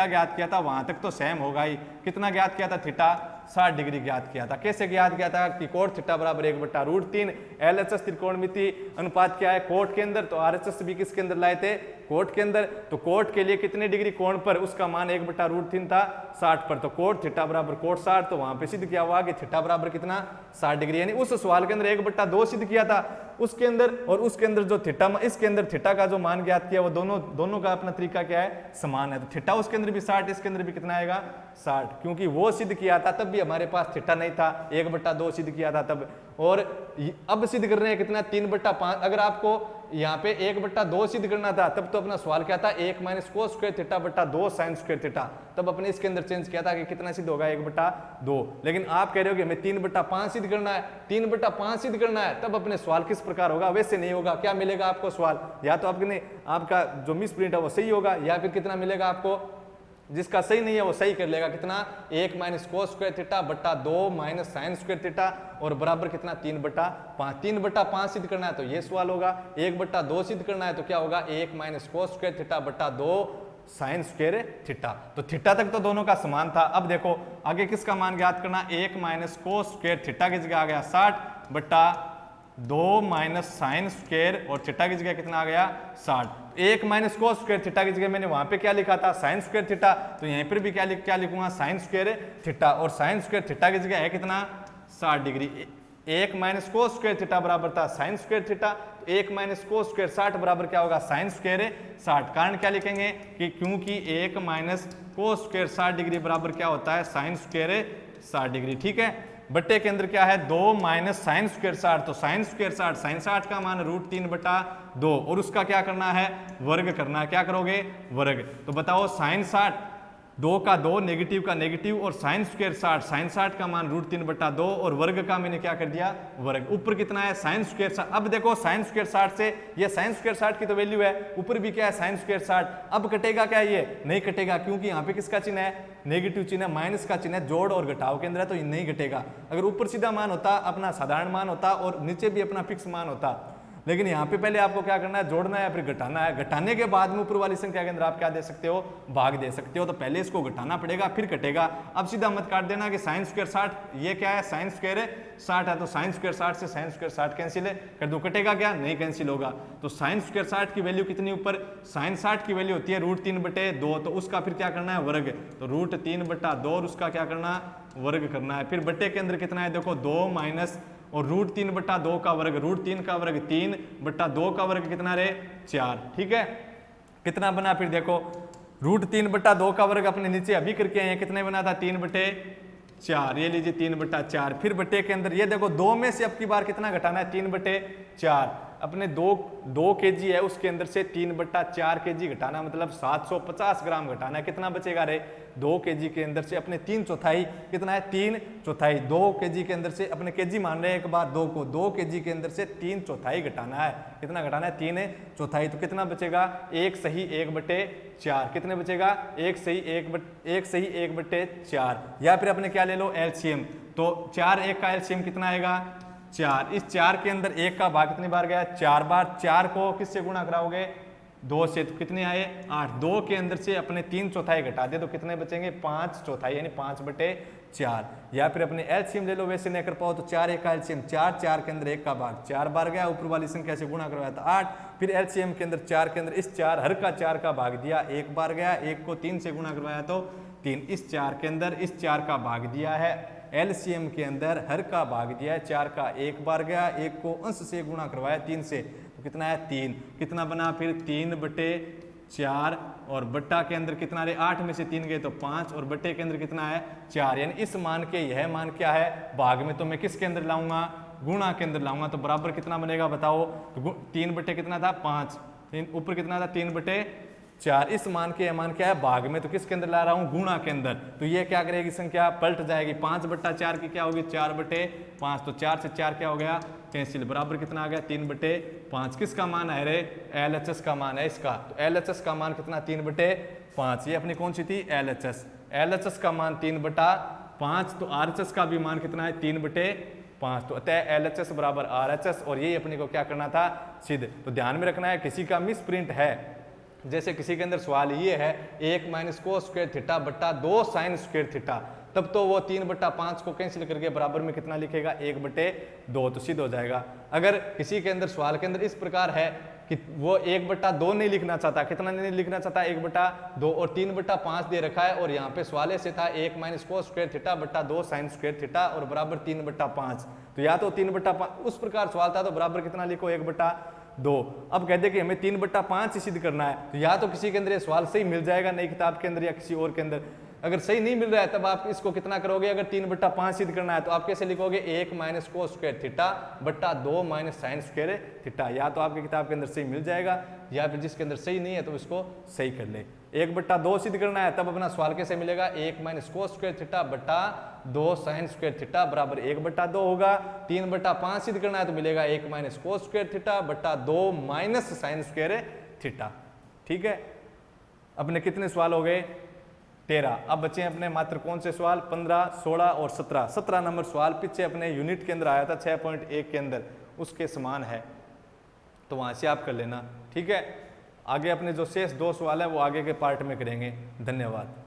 Speaker 1: ज्ञात किया था, वहां तक तो सेम होगा ही। कितना ज्ञात किया था, थीटा 60 डिग्री ज्ञात किया था। कैसे ज्ञात किया था, कि कोट थीटा बराबर 1/√3। LHS त्रिकोणमिति अनुपात क्या है, कोट के अंदर, तो RHS भी किसके अंदर लाए थे, कोट के अंदर। तो कोट के लिए कितने डिग्री कोण पर उसका मान 1/√3 था, 60 पर। तो कोट थीटा बराबर कोट 60, तो वहां पे सिद्ध किया हुआ कि थीटा बराबर कितना, 60 डिग्री। यानी उस सवाल के अंदर 1/2 सिद्ध किया था उसके अंदर, और उसके अंदर जो थीटा, इसके अंदर थीटा का जो मान ज्ञात किया वो दोनों का अपना तरीका क्या है, समान है। तो थीटा उसके अंदर भी 60, इसके अंदर भी कितना आएगा, 60, क्योंकि वो सिद्ध किया था तब भी हमारे पास थीटा नहीं था, 1/2 सिद्ध किया था तब। और अब सिद्ध कर रहे हैं कितना, 3/5। अगर आपको यहाँ पे 1/2 सिद्ध करना था तब तो अपना सवाल क्या था, 1 - cos स्क्वायर थीटा बट्टा 2 sin स्क्वायर थीटा। तब अपने इसके अंदर चेंज किया था कि कितना सिद्ध होगा, 1/2। लेकिन आप कह रहे हो कि हमें 3/5 सिद्ध करना है, 3/5 सिद्ध करना है, तब अपने सवाल किस प्रकार होगा, वैसे नहीं होगा। क्या मिलेगा आपको सवाल, या तो आपका जो मिस प्रिंट है वो सही होगा, या फिर कितना मिलेगा आपको, जिसका सही नहीं है वो सही कर लेगा। कितना, 1 - cos स्क्वायर थीटा बट्टा 2 - sin स्क्वायर थीटा, और बराबर कितना, 3/5। 3/5 सिद्ध करना है तो ये सवाल होगा। 1/2 सिद्ध करना है तो क्या होगा, 1 - cos स्क्वायर थीटा बट्टा 2 sin स्क्वायर थीटा। तो थीटा तक तो दोनों का समान था। अब देखो आगे किसका मान ज्ञात करना, 1 - cos स्क्वायर थीटा की जगह आ गया 60 बट्टा 2 माइनस साइन स्क्वायर और थीटा की जगह कितना आ गया 60। 1 माइनस कोस स्क्वायर थीटा की जगह मैंने वहां पे क्या लिखा था साइन स्क्वायर थीटा, तो यहीं पर भी क्या लिखूंगा साइन स्क्वायर थीटा, और साइन स्क्वायर थीटा की जगह है कितना 60 degree. 1 minus cos square theta बराबर था sine square theta, 1 minus cos square 60 बराबर क्या होगा साइन स्क्वायर 60। कारण क्या लिखेंगे कि क्योंकि 1 माइनस कोस स्क्वायर 60 डिग्री बराबर क्या होता है साइन स्क्वायर 60 डिग्री। ठीक है, बट्टे के अंदर क्या है 2 माइनस साइन स्क्वायर 60, तो साइन स्क्वायर 60 साइन 60 का मान √3/2 और उसका क्या करना है वर्ग करना है। क्या करोगे वर्ग, तो बताओ साइन 60 2 का 2 नेगेटिव का नेगेटिव और साइन स्क्वायर 60 साइन 60 का मान √3/2 और वर्ग का मैंने क्या कर दिया वर्ग। ऊपर कितना है साइन स्क्वायर 60। अब देखो साइन स्क्वायर 60 से ये साइन स्क्वायर 60 की तो वैल्यू है, ऊपर भी क्या है साइन स्क्वायर 60। अब कटेगा क्या ये नहीं कटेगा, क्योंकि यहाँ पे किसका चिन्ह है नेगेटिव चिन्ह है, माइनस का चिन्ह है, जोड़ और घटाव के अंदर है तो ये नहीं घटेगा। अगर ऊपर सीधा मान होता अपना साधारण मान होता और नीचे भी अपना फिक्स मान होता, लेकिन यहाँ पे पहले आपको क्या करना है जोड़ना है फिर घटाना है, घटाने के बाद में ऊपर वाली संख्या के अंदर आप क्या दे सकते हो भाग दे सकते हो, तो पहले इसको घटाना पड़ेगा फिर कटेगा। अब सीधा मत काट देना कि साइन स्क्वायर 60 ये क्या है साइन स्क्वायर 60 है, तो साइन स्क्वायर 60 से साइन स्क्वायर 60 कैंसिल है कर दो, कटेगा क्या नहीं कैंसिल होगा। तो साइन स्क्वायर 60 की वैल्यू कितनी ऊपर साइन 60 की वैल्यू होती है √3/2, तो उसका फिर क्या करना है वर्ग, तो √3/2 और उसका क्या करना वर्ग करना है। फिर बट्टे के अंदर कितना है देखो 2 माइनस और √3/2 का वर्ग, √3 का वर्ग 3/2 का वर्ग कितना रे 4। ठीक है, कितना बना फिर देखो √3/2 का वर्ग अपने नीचे अभी करके आए हैं, कितने बना था 3/4, ये लीजिए 3/4। फिर बट्टे के अंदर ये देखो 2 में से अब की बार कितना घटाना है 3/4, अपने 2 kg है उसके अंदर से 3/4 kg घटाना, मतलब 750 ग्राम घटाना है। कितना बचेगा रे 2 kg के अंदर से अपने 3/4 कितना है 3/4, 2 kg के अंदर से अपने kg मान रहे हैं एक बार 2 को, 2 kg के अंदर से 3/4 घटाना है। कितना घटाना है 3/4, तो कितना बचेगा 1 सही 1/4, कितने बचेगा 1 सही 1/4। या फिर अपने क्या ले लो एलसीएम, तो 4 1 का एलसीएम कितना आएगा 4। इस 4 के अंदर 1 का भाग कितनी बार गया 4 बार, 4 को किससे गुणा कराओगे 2 से, तो कितने आए 8। 2 के अंदर से अपने 3/4 घटा दे तो कितने बचेंगे 5/4 यानी 5/4। या फिर अपने एलसीएम ले लो, वैसे नहीं कर पाओ तो 4 1 का एलसीएम 4, 4 के अंदर 1 का भाग 4 बार गया, ऊपर वाली संख्या से गुणा करवाया था 8। फिर एलसीएम के अंदर 4 के अंदर इस 4 हर का 4 का भाग दिया 1 बार गया, 1 को 3 से गुणा करवाया तो 3, इस 4 के अंदर इस 4 का भाग दिया है, एलसीएम के अंदर हर का भाग दिया है 4 का 1 बार गया, 1 को अंश से गुणा करवाया 3 से, तो कितना है 3। कितना बना फिर 3/4 और बट्टा के अंदर कितना रे 8 में से 3 गए तो 5 और बट्टे के अंदर कितना है 4, यानी इस मान के यह मान क्या है भाग में, तो मैं किसके अंदर लाऊंगा गुणा के अंदर लाऊंगा, तो बराबर कितना बनेगा बताओ, तो 3 कितना था 5, ऊपर कितना था 3/4, इस मान के मान क्या है भाग में, तो किसके अंदर ला रहा हूं गुणा के अंदर, तो ये क्या करेगी संख्या पलट जाएगी, 5/4 की क्या होगी 4/5, तो 4 से 4 क्या हो गया कैंसिल, बराबर कितना आ गया 3/5। किसका मान है रे LHS का मान है इसका, तो LHS का मान कितना 3/5, ये अपनी कौन सी थी LHS का मान 3/5, तो RHS का भी मान कितना है 3/5, तो अतः LHS बराबर RHS, और यही अपने को क्या करना था सिद्ध। तो ध्यान में रखना है किसी का मिस प्रिंट है, जैसे किसी के अंदर सवाल ये है 1 माइनस कोस स्क्वायर थीटा बट्टा 2 साइन स्क्वायर थीटा, तब तो वो 3/5 को कैंसिल करके बराबर में कितना लिखेगा 1/2, तो सिद्ध हो जाएगा। अगर किसी के अंदर सवाल के अंदर इस प्रकार है कि वो 1/2 नहीं लिखना चाहता, कितना नहीं लिखना चाहता 1/2 और 3/5 दे रखा है, और यहाँ पे सवाल से था 1 माइनस कोस स्क्वायर थीटा बट्टा 2 साइन स्क्वायर थीटा और बराबर 3/5, तो या तो 3/5 उस प्रकार सवाल था तो बराबर कितना लिखो 1/2। अब कहते कि हमें 3/5 सिद्ध करना है, तो या तो किसी के अंदर ये सवाल सही मिल जाएगा नई किताब के अंदर या किसी और के अंदर, अगर सही नहीं मिल रहा है तब आप इसको कितना करोगे, अगर 3/5 सिद्ध करना है तो आप कैसे लिखोगे 1 माइनस कोस स्क्वायर थीटा बट्टा 2 माइनस साइन स्क्वायर थीटा, या तो आपकी किताब के अंदर सही मिल जाएगा या फिर जिसके अंदर सही नहीं है तो इसको सही कर ले। 1/2 सिद्ध करना है तब अपना सवाल कैसे मिलेगा 1 माइनस कोस स्क्वायर थीटा बट्टा 2 साइन स्क्वायर थीटा बराबर 1/2 होगा। 3/5 सिद्ध करना है तो मिलेगा 1 माइनस कोस स्क्वायर थीटा बट्टा 2 माइनस साइन स्क्वायर थीटा। ठीक है, अपने कितने सवाल हो गए 13। अब बचे अपने मात्र कौन से सवाल 15, 16 और 17। 17 नंबर सवाल पीछे अपने यूनिट के अंदर आया था 6.1 के अंदर, उसके समान है तो वहां से आप कर लेना। ठीक है, आगे अपने जो शेष 2 सवाल है वो आगे के पार्ट में करेंगे। धन्यवाद।